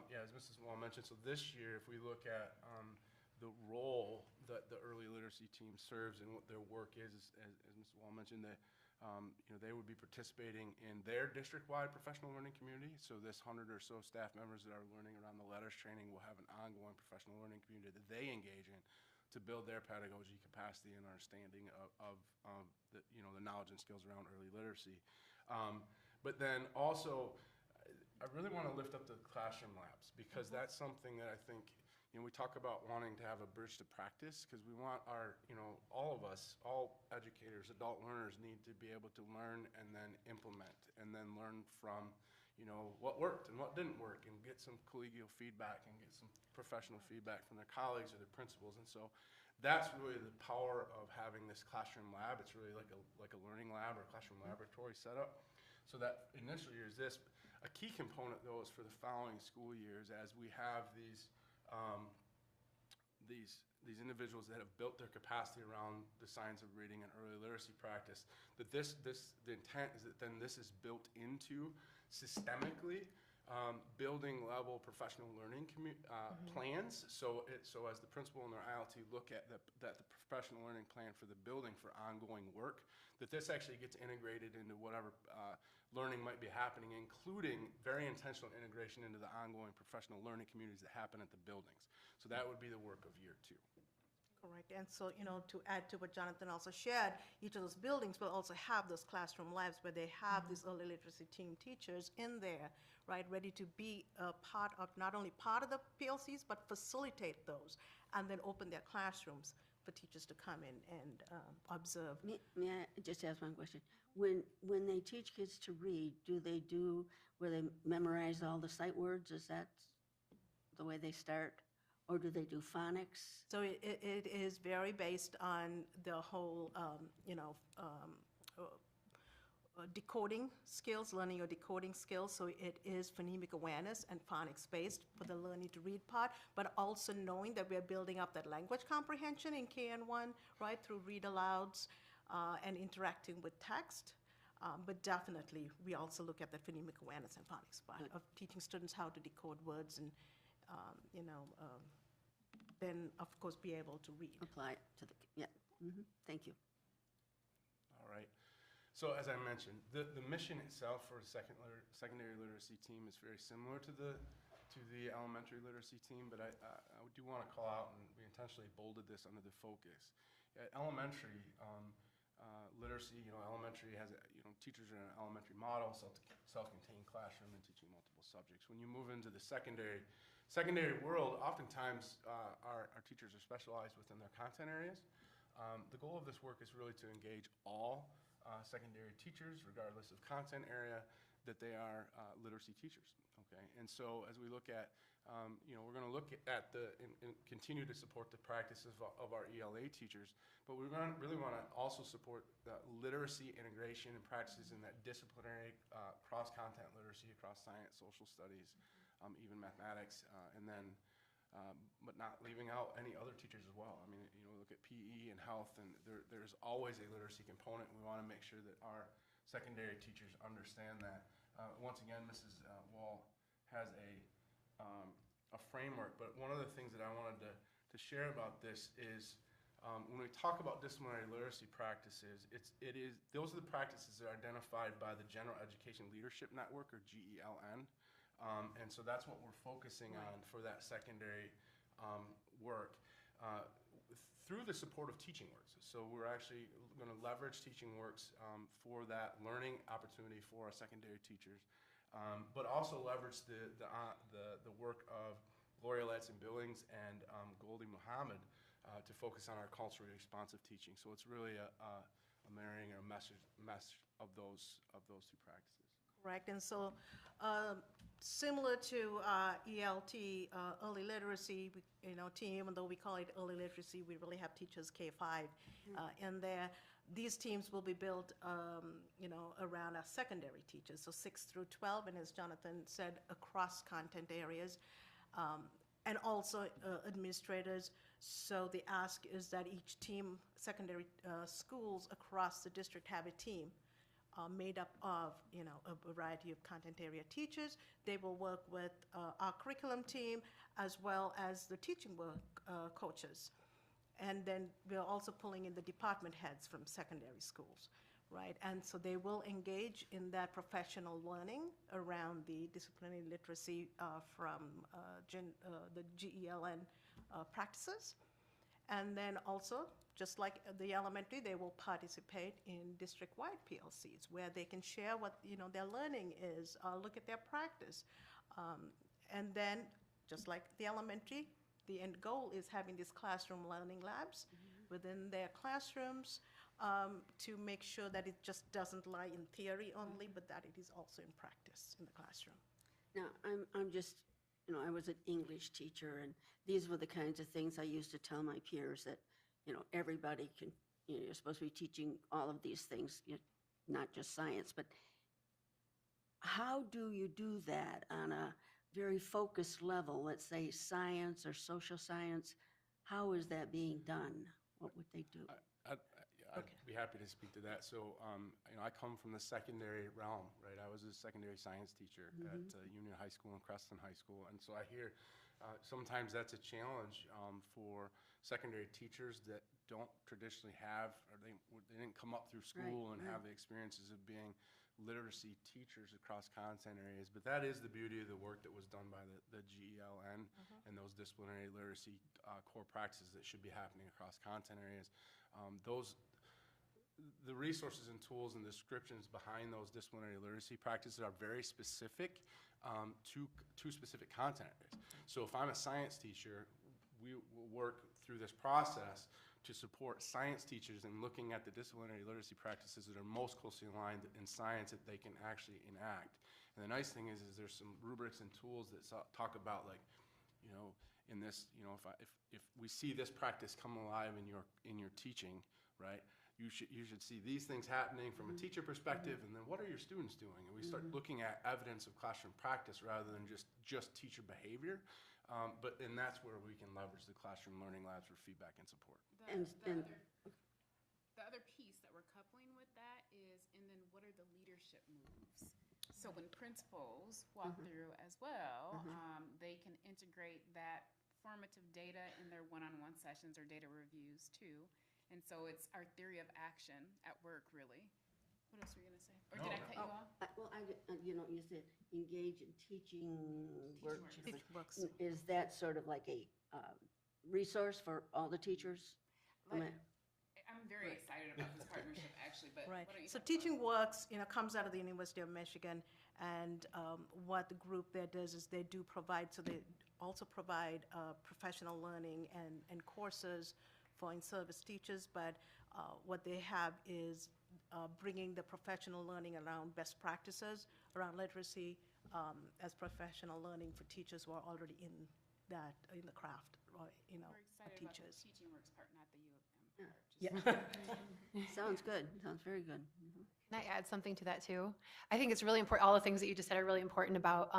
yeah, as Mrs. Wall mentioned, so this year, if we look at the role that the early literacy team serves and what their work is, as Mrs. Wall mentioned, that you know, they would be participating in their district-wide professional learning community. So this 100 or so staff members that are learning around the letters training will have an ongoing professional learning community that they engage in to build their pedagogy capacity and understanding of the, you know, the knowledge and skills around early literacy. But then also, I really want to lift up the classroom labs, because that's something that I think, you know, we talk about wanting to have a bridge to practice, because we want our, you know, all of us, all educators, adult learners need to be able to learn and then implement and then learn from, you know, what worked and what didn't work, and get some collegial feedback and get some professional feedback from their colleagues or their principals. And so that's really the power of having this classroom lab. It's really like a learning lab or classroom laboratory setup. So that initial year is this. A key component, though, is for the following school years, as we have these individuals that have built their capacity around the science of reading and early literacy practice, that the intent is that then this is built into systemically building level professional learning plans. So as the principal and their ILT look at the professional learning plan for the building for ongoing work, that this actually gets integrated into whatever learning might be happening, including very intentional integration into the ongoing professional learning communities that happen at the buildings. So that would be the work of year 2. Correct. And so, you know, to add to what Jonathan also shared, each of those buildings will also have those classroom labs where they have these early literacy team teachers in there, right, ready to be a part of, not only part of the PLCs, but facilitate those, and then open their classrooms for teachers to come in and observe. May I just ask one question? When they teach kids to read, do they do where they memorize all the sight words? Is that the way they start? Or do they do phonics? So it is very based on the whole, you know, decoding skills, learning your decoding skills. So it is phonemic awareness and phonics based for the learning to read part, but also knowing that we're building up that language comprehension in KN1, right, through read alouds and interacting with text. But definitely, we also look at the phonemic awareness and phonics part of teaching students how to decode words and, you know, then, of course, be able to read. Apply it to the, yeah. Thank you. All right. So as I mentioned, the mission itself for the secondary literacy team is very similar to the elementary literacy team, but I do want to call out, and we intentionally bolded this under the focus. At elementary literacy, you know, elementary has, you know, teachers are in an elementary model, self-contained classroom and teaching multiple subjects. When you move into the secondary world, oftentimes our teachers are specialized within their content areas. The goal of this work is really to engage all secondary teachers, regardless of content area, that they are literacy teachers, okay? And so as we look at, you know, we're gonna look at and continue to support the practices of our ELA teachers, but we really wanna also support the literacy integration and practices in that disciplinary cross-content literacy across science, social studies, even mathematics, and then, but not leaving out any other teachers as well. I mean, you know, look at PE and health, and there's always a literacy component. We want to make sure that our secondary teachers understand that. Once again, Mrs. Wall has a framework, but one of the things that I wanted to share about this is when we talk about disciplinary literacy practices, those are the practices that are identified by the General Education Leadership Network, or GELN. And so that's what we're focusing on for that secondary work through the support of TeachingWorks. So we're actually going to leverage TeachingWorks for that learning opportunity for our secondary teachers. but also leverage the work of Gloria Ladson-Billings and Goldie Muhammad to focus on our culturally responsive teaching. So it's really a marrying or a mesh of those two practices. Correct, and so similar to ELT, early literacy, team, even though we call it early literacy, we really have teachers K-5 in there. These teams will be built, around our secondary teachers, so 6 through 12, and as Jonathan said, across content areas, and also administrators. So the ask is that each team, secondary schools across the district have a team made up of, a variety of content area teachers. They will work with our curriculum team as well as the teaching work coaches. And then we're also pulling in the department heads from secondary schools, right? And so they will engage in that professional learning around the disciplinary literacy from the GELN practices. And then also, just like the elementary, they will participate in district-wide PLCs where they can share what their learning is, look at their practice. And then, just like the elementary, the end goal is having these classroom learning labs within their classrooms to make sure that it just doesn't lie in theory only, but that it is also in practice in the classroom. Now, I'm just, I was an English teacher, and these were the kinds of things I used to tell my peers that, everybody can, you're supposed to be teaching all of these things, not just science, but how do you do that on a very focused level, let's say science or social science? How is that being done? What would they do? I'd be happy to speak to that. So, I come from the secondary realm, right? I was a secondary science teacher at Union High School and Creston High School. And so I hear sometimes that's a challenge for secondary teachers that don't traditionally have, or they didn't come up through school and have the experiences of being literacy teachers across content areas. But that is the beauty of the work that was done by the GELN and those disciplinary literacy core practices that should be happening across content areas. The resources and tools and descriptions behind those disciplinary literacy practices are very specific to specific content areas. So if I'm a science teacher, we will work through this process to support science teachers in looking at the disciplinary literacy practices that are most closely aligned in science that they can actually enact. And the nice thing is there's some rubrics and tools that talk about, like, in this, if we see this practice come alive in your teaching, right? You should see these things happening from a teacher perspective, and then what are your students doing? And we start looking at evidence of classroom practice rather than just teacher behavior. And that's where we can leverage the classroom learning labs for feedback and support. The other piece that we're coupling with that is, and then what are the leadership moves? So when principals walk through as well, they can integrate that formative data in their one-on-one sessions or data reviews too. And so it's our theory of action at work, really. What else were you going to say? Or did I cut you off? Well, you said engage in teaching works. Works. Is that sort of like a resource for all the teachers? I'm very excited about this partnership, actually, but Right. what don't you So talk Teaching about? Works, comes out of the University of Michigan, and what the group there does is they do provide, so they also provide professional learning and courses for in-service teachers, but what they have is bringing the professional learning around best practices, around literacy, as professional learning for teachers who are already in the craft, or, We're excited about the teachers. Teaching Works part, not the U of M Yeah. part. Just- Sounds good. Sounds very good. Can I add something to that too? I think it's really important, all the things that you just said are really important about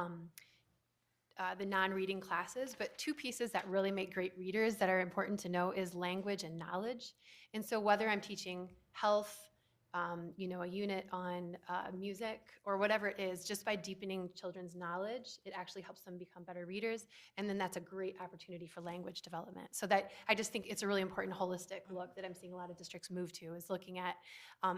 the non-reading classes, but two pieces that really make great readers that are important to know is language and knowledge. And so whether I'm teaching health, a unit on music or whatever it is, just by deepening children's knowledge, it actually helps them become better readers. And then that's a great opportunity for language development. So that, I just think it's a really important holistic look that I'm seeing a lot of districts move to, is looking at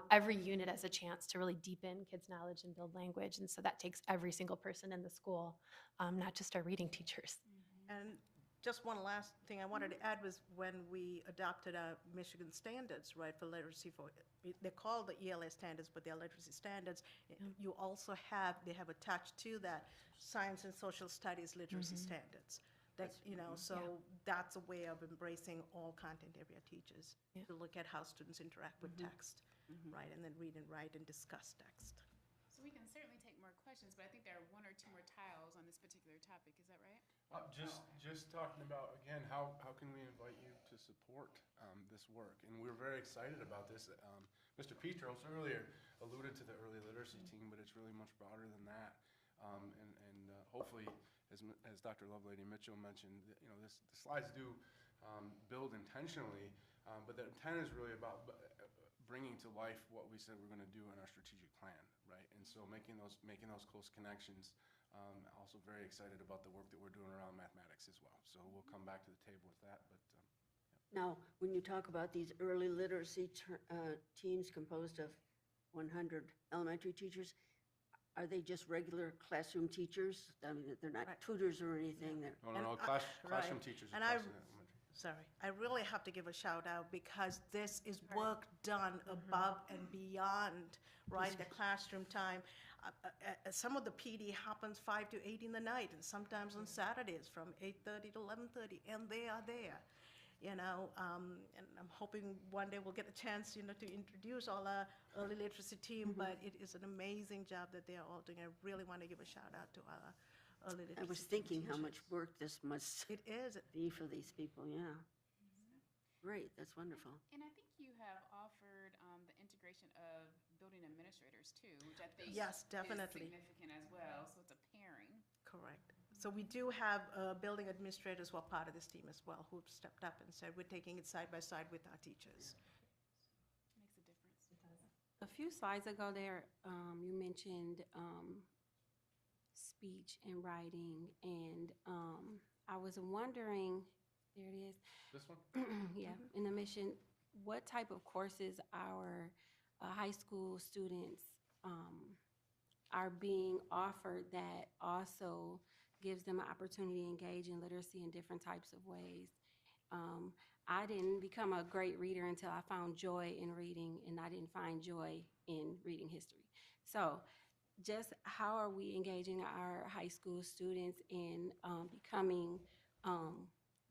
every unit as a chance to really deepen kids' knowledge and build language. And so that takes every single person in the school, not just our reading teachers. And just one last thing I wanted to add was when we adopted our Michigan standards, right, for literacy they're called the ELA standards, but they're literacy standards. You also they have attached to that science and social studies literacy standards. That, so that's a way of embracing all content area teachers to look at how students interact with text, right, and then read and write and discuss text. So we can certainly take more questions, but I think there are one or two more tiles on this particular topic. Is that right? Just talking about, again, how can we invite you to support this work? And we're very excited about this. Mr. Petros earlier alluded to the early literacy team, but it's really much broader than that. And hopefully, as Dr. Lovelady Mitchell mentioned, the slides do build intentionally, but the intent is really about bringing to life what we said we're going to do in our strategic plan, right? And so making those close connections. Also very excited about the work that we're doing around mathematics as well. So we'll come back to the table with that. But Now, when you talk about these early literacy teams composed of 100 elementary teachers, are they just regular classroom teachers? I mean, they're not tutors or anything. no, classroom teachers. And I really have to give a shout out because this is work done above and beyond, right, the classroom time. Some of the PD happens 5 to 8 in the night, and sometimes on Saturdays from 8:30 to 11:30, and they are there, and I'm hoping one day we'll get a chance, to introduce all our early literacy team, but it is an amazing job that they are all doing. I really want to give a shout out to our early literacy I was team thinking how teachers. much work this must It is. be for these people, yeah. Great, that's wonderful. And I think you have offered the integration of building administrators too, which I think Yes, definitely. is significant as well. So it's a pairing. Correct. So we do have building administrators who are part of this team as well, who've stepped up and said, we're taking it side by side with our teachers. Makes a difference. A few slides ago there, you mentioned speech and writing, and I was wondering, there it is. This one? Yeah, in the mission, what type of courses our high school students are being offered that also gives them an opportunity to engage in literacy in different types of ways. I didn't become a great reader until I found joy in reading, and I didn't find joy in reading history. So just how are we engaging our high school students in becoming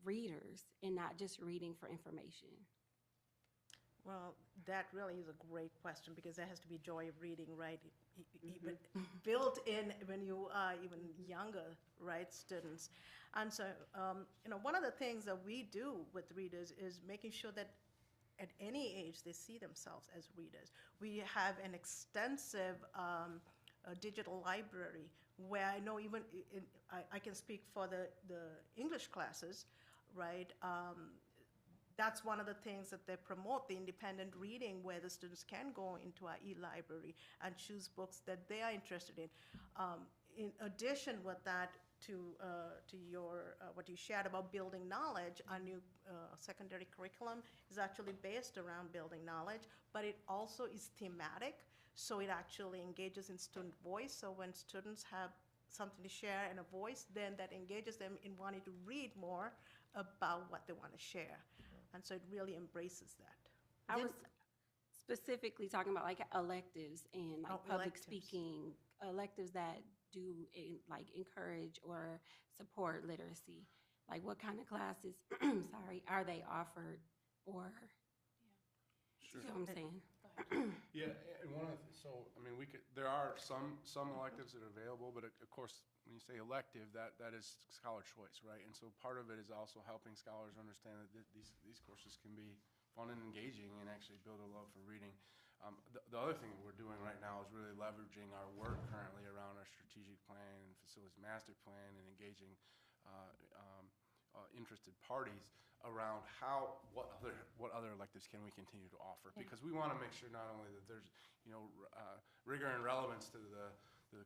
readers and not just reading for information? Well, that really is a great question because there has to be joy of reading, right? Even built in when you are even younger, right, students. And so, one of the things that we do with readers is making sure that at any age they see themselves as readers. We have an extensive digital library where I know even I can speak for the English classes, right? That's one of the things that they promote, the independent reading, where the students can go into our e-library and choose books that they are interested in. In addition with that, to your what you shared about building knowledge, our new secondary curriculum is actually based around building knowledge, but it also is thematic, so it actually engages in student voice. So when students have something to share and a voice, then that engages them in wanting to read more about what they want to share. And so it really embraces that. I was specifically talking about like electives and like public electives. speaking, electives that do like encourage or support literacy. Like what kind of classes, are they offered, or, Sure. you know what I'm saying? Yeah, and there are some electives that are available, but of course, when you say elective, that is scholar choice, right? And so part of it is also helping scholars understand that these courses can be fun and engaging and actually build a love for reading. The other thing that we're doing right now is really leveraging our work currently around our strategic plan and facilities master plan and engaging interested parties around what other electives can we continue to offer, because we want to make sure not only that there's rigor and relevance to the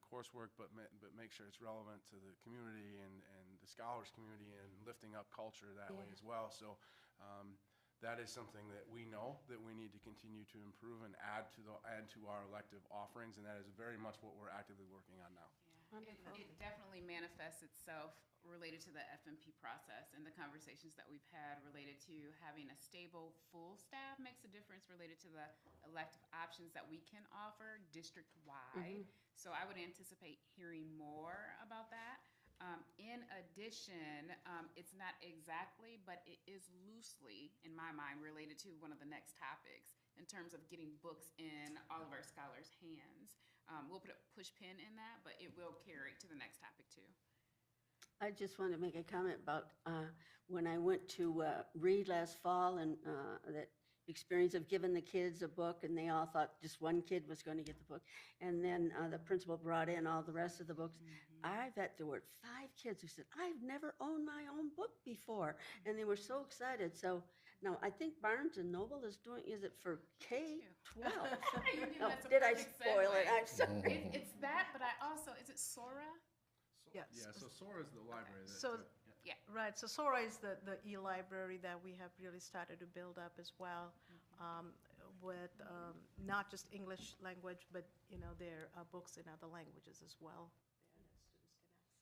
coursework, but make sure it's relevant to the community and the scholars community and lifting up culture that way as well. So that is something that we know that we need to continue to improve and add to our elective offerings, and that is very much what we're actively working on now. Yeah. It definitely manifests itself related to the FMP process and the conversations that we've had related to having a stable, full staff makes a difference related to the elective options that we can offer district-wide. So I would anticipate hearing more about that. In addition, it's not exactly, but it is loosely, in my mind, related to one of the next topics in terms of getting books in all of our scholars' hands. We'll put a push pin in that, but it will carry to the next topic too. I just want to make a comment about when I went to read last fall and that experience of giving the kids a book and they all thought just one kid was going to get the book. And then the principal brought in all the rest of the books. I bet there were 5 kids who said, I've never owned my own book before. And they were so excited. So now I think Barnes and Noble is doing, is it for K-12? Oh, That's a did I perfect spoil it? segue. I'm sorry. It's that, but I also, is it Sora? Yes. Yeah, so Sora is the library. So, Yeah. right, so Sora is the e-library that we have really started to build up as well, with not just English language, but, there are books in other languages as well.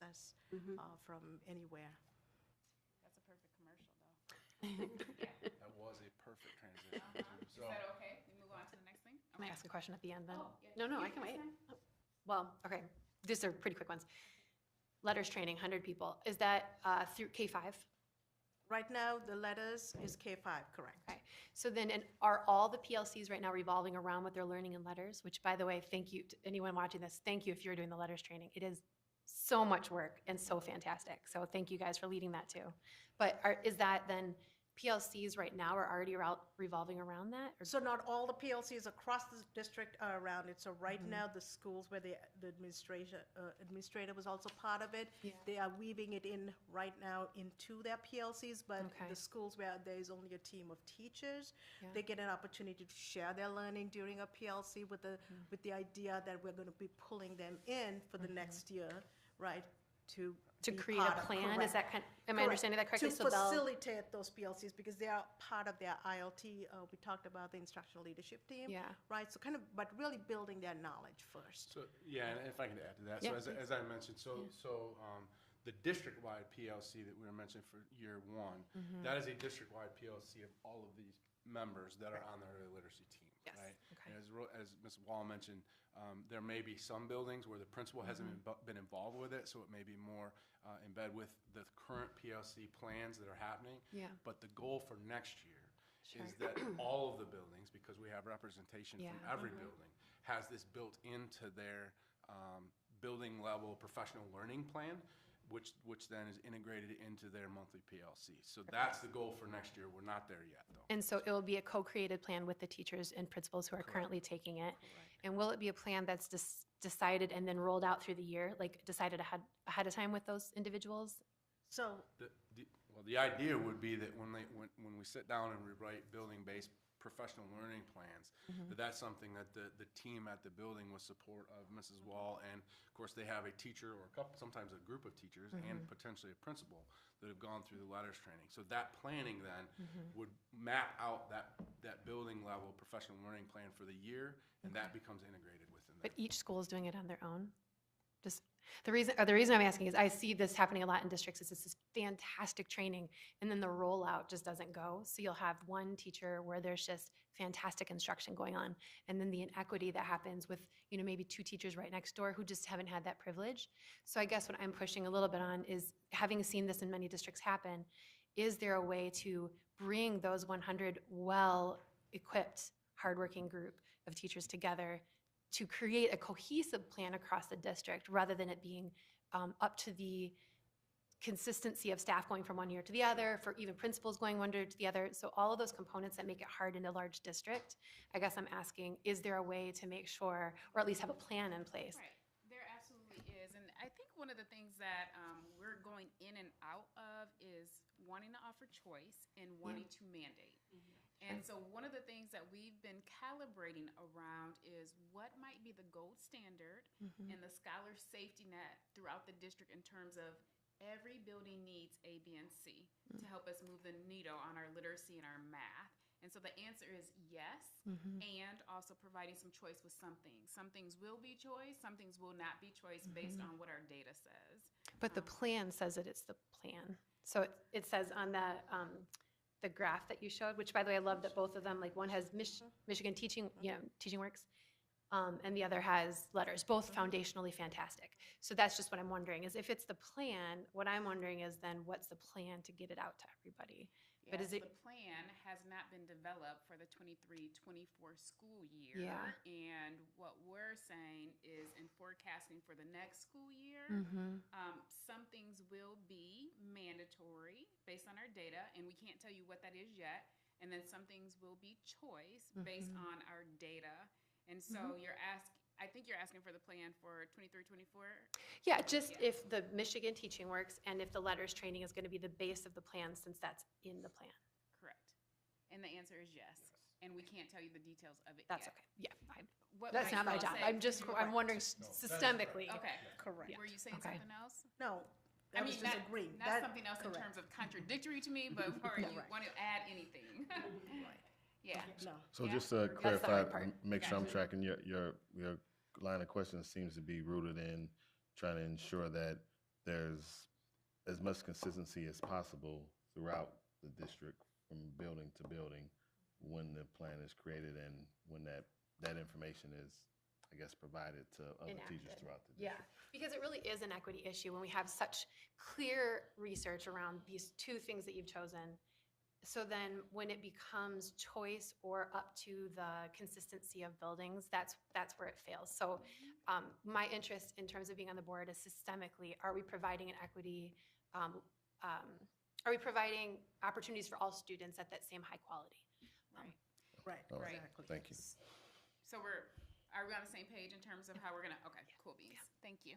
That students can access from anywhere. That's a perfect commercial, though. That was a perfect transition. Is that okay? We move on to the next thing? Can I ask a question at the end then? Oh, yeah. No, I Yeah, can that's wait. fine. Well, okay, these are pretty quick ones. Letters training, 100 people. Is that through K-5? Right now, the letters is K-5, correct? Okay. So then, and are all the PLCs right now revolving around what they're learning in letters? Which, by the way, thank you to anyone watching this. Thank you if you're doing the letters training. It is so much work and so fantastic. So thank you guys for leading that too. But is that then PLCs right now are already revolving around that? Or So not all the PLCs across the district are around it. So right now, the schools where the administrator was also part of it, Yeah. they are weaving it in right now into their PLCs, but Okay. the schools where there is only a team of teachers, Yeah. they get an opportunity to share their learning during a PLC with the idea that we're going to be pulling them in for the next year, right? To be create part a of- plan? Is correct. that am I Correct. understanding that correctly? To So they'll- facilitate those PLCs, because they are part of their ILT, we talked about the instructional leadership team. Yeah. Right, so kind of, but really building their knowledge first. So, yeah, and if I can add to that, Yeah, so as I mentioned, the district-wide PLC that we were mentioning for year one, that is a district-wide PLC of all of these members that are on the early literacy team, Yes, right? okay. And as Ms. Wall mentioned, there may be some buildings where the principal hasn't been involved with it, so it may be more in bed with the current PLC plans that are happening. Yeah. But the goal for next year Sure. is that all of the buildings, because we have representation Yeah. from every building, has this built into their building level professional learning plan, which then is integrated into their monthly PLC. So that's the goal for next year. We're not there yet, though. And so it will be a co-created plan with the teachers and principals who are currently taking it. And will it be a plan that's decided and then rolled out through the year, like decided ahead of time with those individuals? So, The idea would be that when we sit down and we write building-based professional learning plans, that's something that the team at the building with support of Mrs. Wall, and of course they have a teacher or sometimes a group of teachers and potentially a principal that have gone through the letters training. So that planning then would map out that building level professional learning plan for the year, and that becomes integrated within But that. each school is doing it on their own? Just the reason I'm asking is I see this happening a lot in districts. It's this fantastic training, and then the rollout just doesn't go. So you'll have one teacher where there's just fantastic instruction going on, and then the inequity that happens with maybe 2 teachers right next door who just haven't had that privilege. So I guess what I'm pushing a little bit on is, having seen this in many districts happen, is there a way to bring those 100 well-equipped, hardworking group of teachers together to create a cohesive plan across the district, rather than it being up to the consistency of staff going from one year to the other, for even principals going one year to the other? So all of those components that make it hard in a large district, I guess I'm asking, is there a way to make sure, or at least have a plan in place? Right, there absolutely is. And I think one of the things that we're going in and out of is wanting to offer choice and wanting to mandate. And so one of the things that we've been calibrating around is what might be the gold standard and the scholar safety net throughout the district, in terms of every building needs A, B, and C to help us move the needle on our literacy and our math. And so the answer is yes, and also providing some choice with some things. Some things will be choice, some things will not be choice based on what our data says. But the plan says that it's the plan. So it says on the graph that you showed, which by the way, I love that both of them, like one has Michigan Teaching, Teaching Works, and the other has letters, both foundationally fantastic. So that's just what I'm wondering, is if it's the plan, what I'm wondering is then what's the plan to get it out to everybody? But Yes, is it, the plan has not been developed for the 23-24 school year. Yeah. And what we're saying is in forecasting for the next school year, some things will be mandatory based on our data, and we can't tell you what that is yet. And then some things will be choice based on our data. And so I think you're asking for the plan for 23-24. yeah, just if the Michigan Teaching Works and if the letters training is going to be the base of the plan since that's in the plan. Correct. And the answer is yes. And we can't tell you the details of it That's yet. okay, yeah. What That's not my Mike job. said- I'm wondering systemically. Okay. Correct. Were you saying Okay. something else? No, I I was mean, just not, agreeing. not That- something else in correct. terms of contradictory to me, but or you want to add anything. Yeah. No. So Yeah. just to the clarify, hard part. make sure I'm Gotcha. tracking your line of questions seems to be rooted in trying to ensure that there's as much consistency as possible throughout the district from building to building when the plan is created and when that information is, I guess, provided to other teachers Enacted. throughout the Yeah, district. because it really is an equity issue when we have such clear research around these two things that you've chosen. So then when it becomes choice or up to the consistency of buildings, that's where it fails. So my interest in terms of being on the board is systemically, are we providing an equity, are we providing opportunities for all students at that same high quality? Right, All right. exactly. Thank you. So are we on the same page in terms of how we're gonna? Okay, cool beans. Thank you.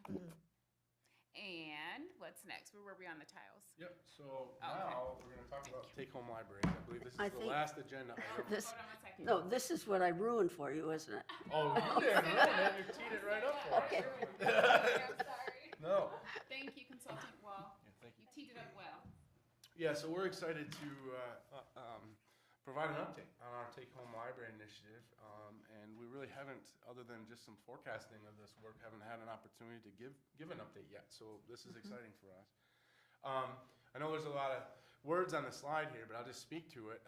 And what's next? Where were we on the tiles? Yep, so okay. now we're gonna talk about take-home libraries. I believe this is I the think- last agenda item. This, Hold on one second. no, this is what I ruined for you, isn't it? Oh, you didn't ruin it, you teed it right up for us. Okay. I'm sorry. No. Thank you, Consultant Wall. Thank you. You teed it up well. Yeah, so we're excited to provide an update on our take-home library initiative. And we really haven't, other than just some forecasting of this work, haven't had an opportunity to give an update yet. So this is exciting for us. I know there's a lot of words on the slide here, but I'll just speak to it.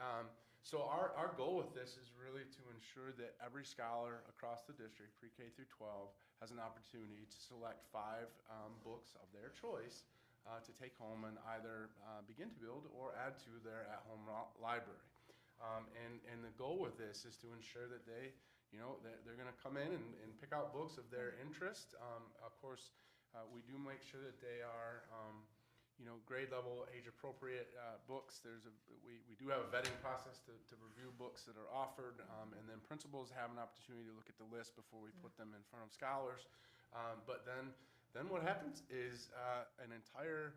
So our goal with this is really to ensure that every scholar across the district, pre-K through 12, has an opportunity to select 5 books of their choice to take home and either begin to build or add to their at-home library. And the goal with this is to ensure that they're going to come in and pick out books of their interest. Of course, we do make sure that they are, grade level, age appropriate books. We do have a vetting process to review books that are offered, and then principals have an opportunity to look at the list before we put them in front of scholars. But then what happens is an entire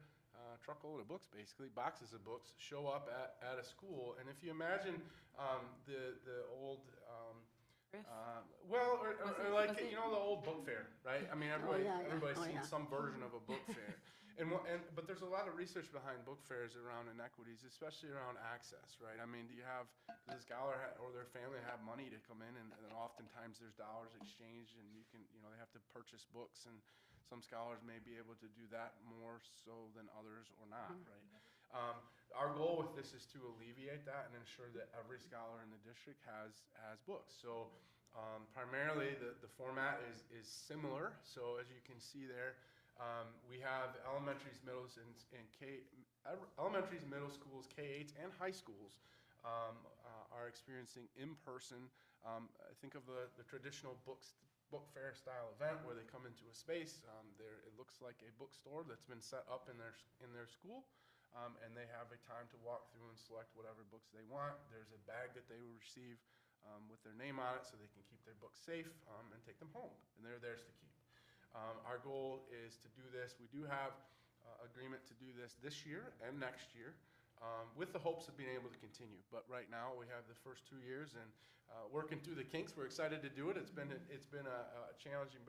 truckload of books, basically boxes of books, show up at a school. And if you imagine the old, the old book fair, right? I mean, everybody's seen some version of a book fair. But there's a lot of research behind book fairs around inequities, especially around access, right? I mean, does the scholar or their family have money to come in, and oftentimes there's dollars exchanged, and they have to purchase books, and some scholars may be able to do that more so than others or not, right? Our goal with this is to alleviate that and ensure that every scholar in the district has books. So primarily the format is similar. So as you can see there, we have elementaries, middles, elementaries, middle schools, K-8s, and high schools are experiencing in-person. Think of the traditional book fair style event where they come into a space. It looks like a bookstore that's been set up in their school, and they have a time to walk through and select whatever books they want. There's a bag that they will receive with their name on it so they can keep their books safe and take them home, and they're theirs to keep. Our goal is to do this. We do have agreement to do this year and next year with the hopes of being able to continue. But right now we have the first 2 years and working through the kinks. We're excited to do it. It's been a challenging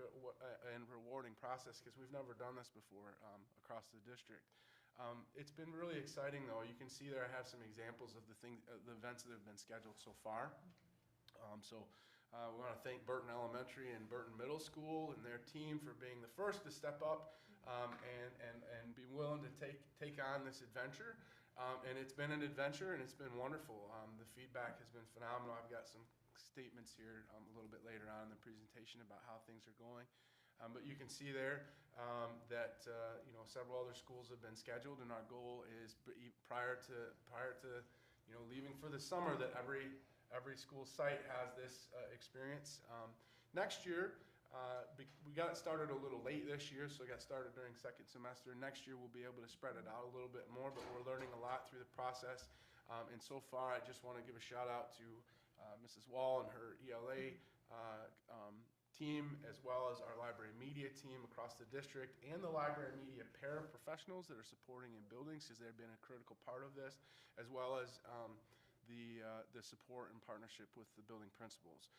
and rewarding process because we've never done this before across the district. It's been really exciting, though. You can see there I have some examples of the events that have been scheduled so far. We want to thank Burton Elementary and Burton Middle School and their team for being the first to step up and be willing to take on this adventure. And it's been an adventure, and it's been wonderful. The feedback has been phenomenal. I've got some statements here a little bit later on in the presentation about how things are going. But you can see there that several other schools have been scheduled, and our goal is prior to leaving for the summer that every school site has this experience. Next year, we got started a little late this year, so we got started during second semester. Next year, we'll be able to spread it out a little bit more, but we're learning a lot through the process. And so far, I just want to give a shout out to Mrs. Wall and her ELA team, as well as our library media team across the district and the library media paraprofessionals that are supporting in buildings, because they've been a critical part of this, as well as the support and partnership with the building principals.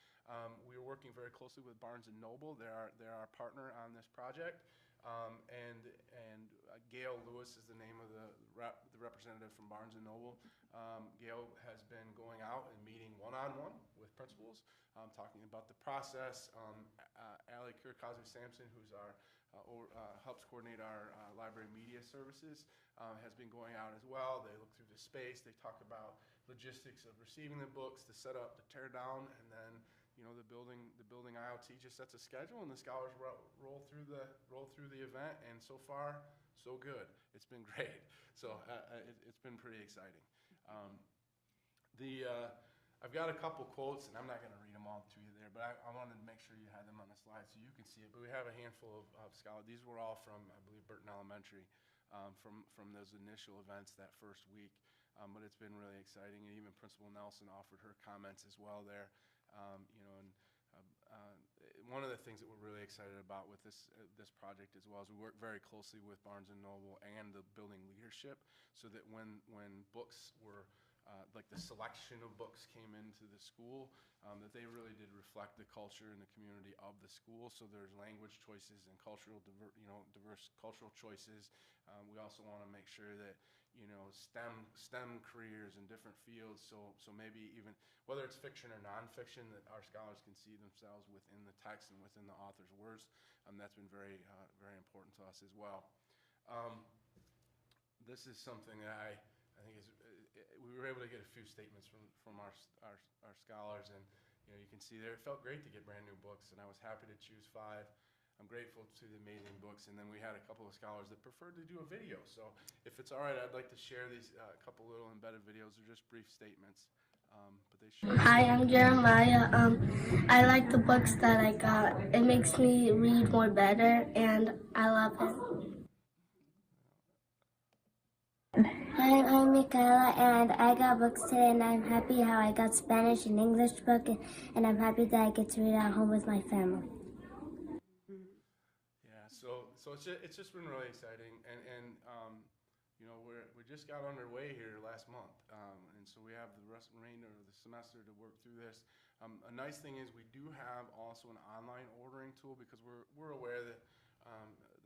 We are working very closely with Barnes & Noble. They're our partner on this project. And Gail Lewis is the name of the representative from Barnes & Noble. Gail has been going out and meeting one-on-one with principals, talking about the process. Allie Kirkosby-Sampson, who's helps coordinate our library media services, has been going out as well. They look through the space. They talk about logistics of receiving the books, the setup, the tear down, and then the building IoT just sets a schedule, and the scholars roll through the event. And so far, so good. It's been great. So it's been pretty exciting. I've got a couple quotes, and I'm not going to read them all to you there, but I wanted to make sure you had them on the slide so you can see it. But we have a handful of scholars. These were all from, I believe, Burton Elementary, from those initial events that first week. But it's been really exciting, and even Principal Nelson offered her comments as well there. One of the things that we're really excited about with this project as well is we work very closely with Barnes & Noble and the building leadership, so that when books were like the selection of books came into the school, that they really did reflect the culture and the community of the school. So there's language choices and diverse cultural choices. We also want to make sure that STEM careers in different fields. So maybe even whether it's fiction or nonfiction, that our scholars can see themselves within the text and within the author's words. That's been very very important to us as well. This is something that I think is. We were able to get a few statements from our scholars, and you can see there it felt great to get brand new books, and I was happy to choose 5. I'm grateful to the amazing books, and then we had a couple of scholars that preferred to do a video. So if it's all right, I'd like to share these couple little embedded videos. They're just brief statements, but they show. Hi, I'm Jeremiah. I like the books that I got. It makes me read more better, and I love it. Hi, I'm Michaela, and I got books today, and I'm happy how I got Spanish and English book, and I'm happy that I get to read at home with my family. Yeah, so it's just been really exciting, and we just got underway here last month, and so we have the remainder of the semester to work through this. A nice thing is we do have also an online ordering tool, because we're aware that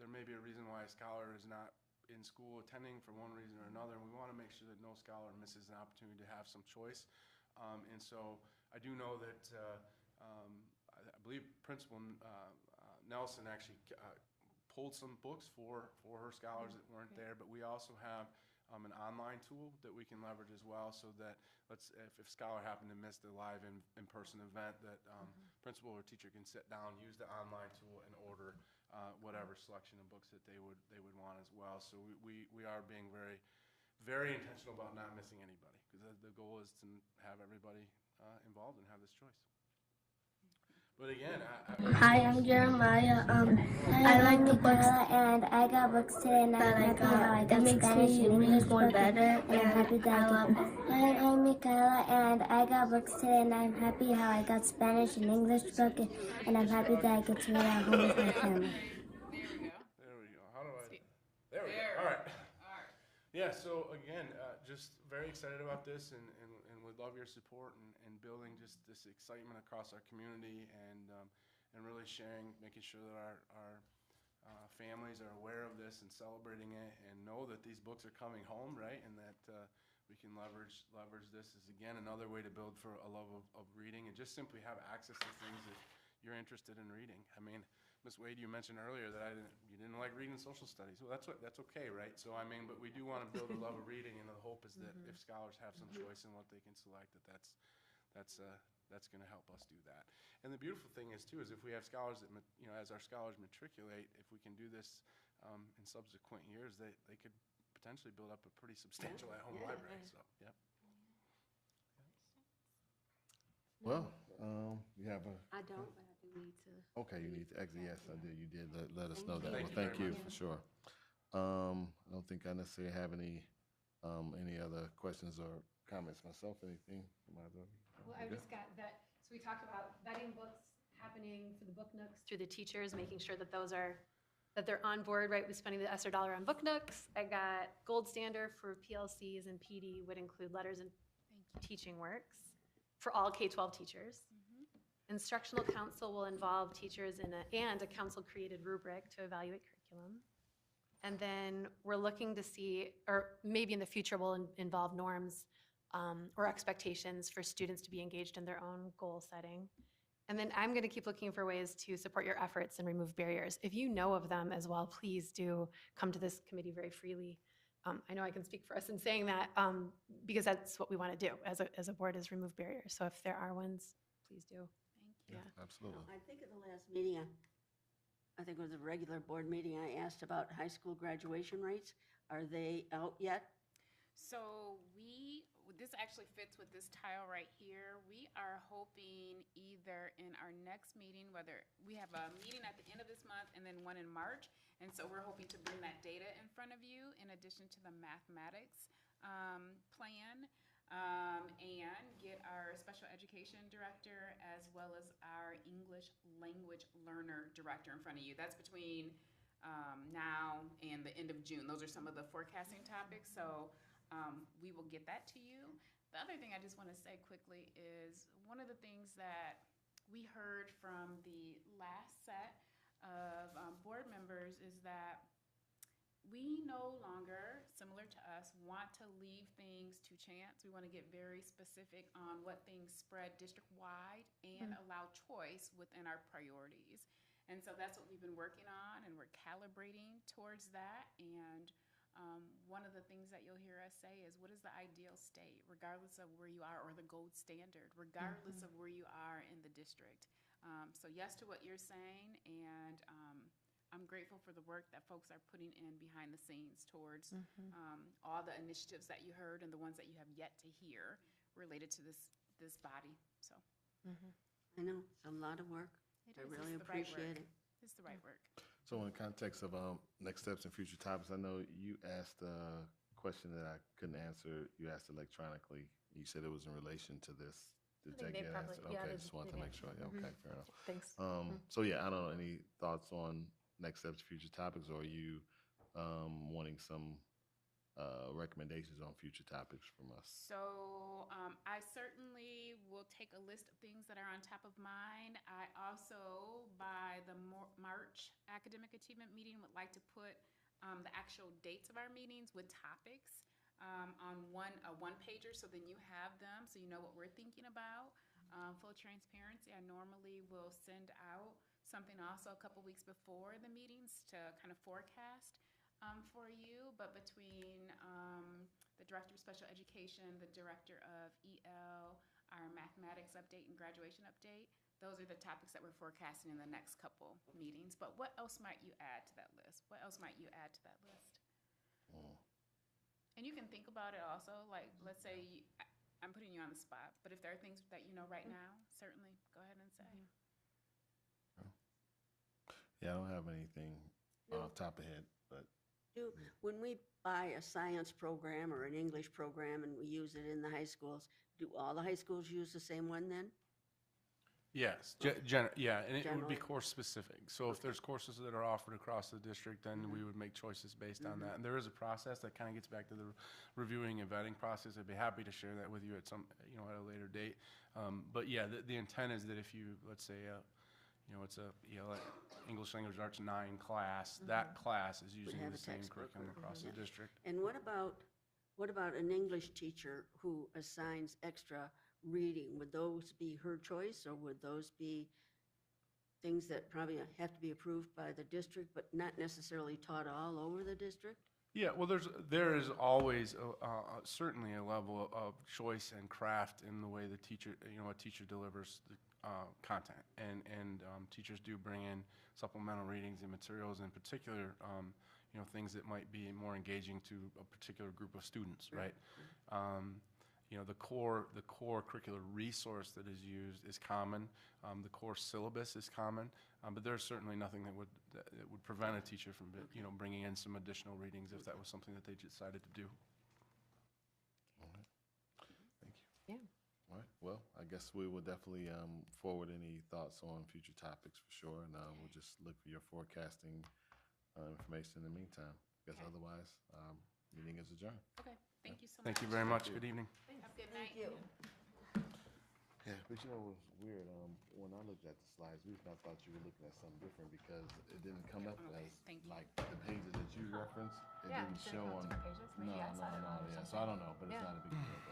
there may be a reason why a scholar is not in school attending for one reason or another, and we want to make sure that no scholar misses an opportunity to have some choice. And so I do know that I believe Principal Nelson actually pulled some books for her scholars that weren't there, but we also have an online tool that we can leverage as well, so that if a scholar happened to miss the live in-person event, that principal or teacher can sit down, use the online tool, and order whatever selection of books that they would want as well. So we are being very, very intentional about not missing anybody, because the goal is to have everybody involved and have this choice. But again, Hi, I'm Jeremiah. I like the books and I got books today, and that I got. It makes me read more better, and I'm happy that I love it. Hi, I'm Michaela, and I got books today, and I'm happy how I got Spanish and English book, and I'm happy that I get to read at home with my family. There we go. How do I? There we go. All right. Yeah. So again, just very excited about this, and would love your support and building just this excitement across our community, and really sharing, making sure that our families are aware of this and celebrating it and know that these books are coming home, right? And that we can leverage this as, again, another way to build for a love of reading and just simply have access to things that you're interested in reading. I mean, Ms. Wade, you mentioned earlier that you didn't like reading social studies. Well, that's okay, right? So, I mean, but we do want to build a love of reading, and the hope is that if scholars have some choice in what they can select, that's going to help us do that. And the beautiful thing is, too, is if we have scholars that, as our scholars matriculate, if we can do this in subsequent years, they could potentially build up a pretty substantial at-home library. So, yeah. Well, you have a, I don't, but I do need to. okay, you need to exit. Yes, I did. You did let us know that. Thank Well, you thank very you much. for sure. I don't think I necessarily have any other questions or comments myself. Anything from either of you? Well, We I good? just got that, so we talked about vetting books happening for the book nooks through the teachers, making sure that that they're on board, right, with spending the ESSER dollar on book nooks. I got gold standard for PLCs and PD would include letters and teaching works for all K-12 teachers. Instructional council will involve teachers in a council-created rubric to evaluate curriculum. And then we're looking to see, or maybe in the future will involve norms or expectations for students to be engaged in their own goal setting. And then I'm going to keep looking for ways to support your efforts and remove barriers. If you know of them as well, please do come to this committee very freely. I know I can speak for us in saying that because that's what we want to do as a board, is remove barriers. So if there are ones, please do. Thank you. Yeah. Absolutely. I think at the last meeting, I think it was a regular board meeting, I asked about high school graduation rates. Are they out yet? So this actually fits with this tile right here. We are hoping either in our next meeting, whether we have a meeting at the end of this month and then one in March. And so we're hoping to bring that data in front of you in addition to the mathematics plan. And get our special education director as well as our English language learner director in front of you. That's between now and the end of June. Those are some of the forecasting topics. So we will get that to you. The other thing I just want to say quickly is one of the things that we heard from the last set of board members is that we no longer, similar to us, want to leave things to chance. We want to get very specific on what things spread district-wide and allow choice within our priorities. And so that's what we've been working on, and we're calibrating towards that. And one of the things that you'll hear us say is, what is the ideal state, regardless of where you are, or the gold standard, regardless of where you are in the district? So yes to what you're saying, and I'm grateful for the work that folks are putting in behind the scenes towards all the initiatives that you heard and the ones that you have yet to hear related to this body. So I know, it's a lot of work. I really appreciate it. It's the right work. So in the context of next steps and future topics, I know you asked a question that I couldn't answer. You asked electronically. You said it was in relation to this. Did I think that they get probably- answered? yeah, Okay, they- just wanted they to make did. sure. Yeah, okay, fair enough. Thanks. So yeah, I don't know, any thoughts on next steps, future topics, or are you wanting some recommendations on future topics from us? So I certainly will take a list of things that are on top of mind. I also, by the March academic achievement meeting, would like to put the actual dates of our meetings with topics on a one-pager, so then you have them, so you know what we're thinking about. Full transparency, I normally will send out something also a couple weeks before the meetings to kind of forecast for you, but between the Director of Special Education, the Director of EL, our mathematics update and graduation update, those are the topics that we're forecasting in the next couple meetings. But what else might you add to that list? What else might you add to that list? And you can think about it also, like, let's say, I'm putting you on the spot, but if there are things that you know right now, certainly go ahead and say. Yeah, I don't have anything off the top of head, but When we buy a science program or an English program and we use it in the high schools, do all the high schools use the same one then? Yes, yeah, and it would be Generally. course specific. So if there's courses that are offered across the district, then we would make choices based on that. And there is a process that kind of gets back to the reviewing and vetting process. I'd be happy to share that with you at some, at a later date. But yeah, the intent is that if you, let's say, it's a English Language Arts 9 class. That class is using have the a same textbook curriculum or- across the yeah. district. And what about an English teacher who assigns extra reading? Would those be her choice, or would those be things that probably have to be approved by the district, but not necessarily taught all over the district? Yeah, well, there is always certainly a level of choice and craft in the way the teacher, a teacher delivers the content, and teachers do bring in supplemental readings and materials, in particular, things that might be more engaging to a particular group of students, right? The core curricular resource that is used is common. The core syllabus is common, but there's certainly nothing that would prevent a teacher from bringing in some additional readings if that was something that they decided to do. All right. Thank you. Yeah. All right, well, I guess we will definitely forward any thoughts on future topics for sure, and we'll just look for your forecasting information in the meantime. Because Okay. otherwise, meeting is adjourned. Okay, thank you so much. Thank you very much. Good evening. Have a good night. you. Yeah, but it was weird. When I looked at the slides, I thought you were looking at something different because it didn't come up Okay, as thank you. like the pages that you referenced. It Yeah, didn't did it show come up on. different pages? Maybe No, I saw it wrong or yeah. So something. I don't know, but it's Yeah. not a big deal. But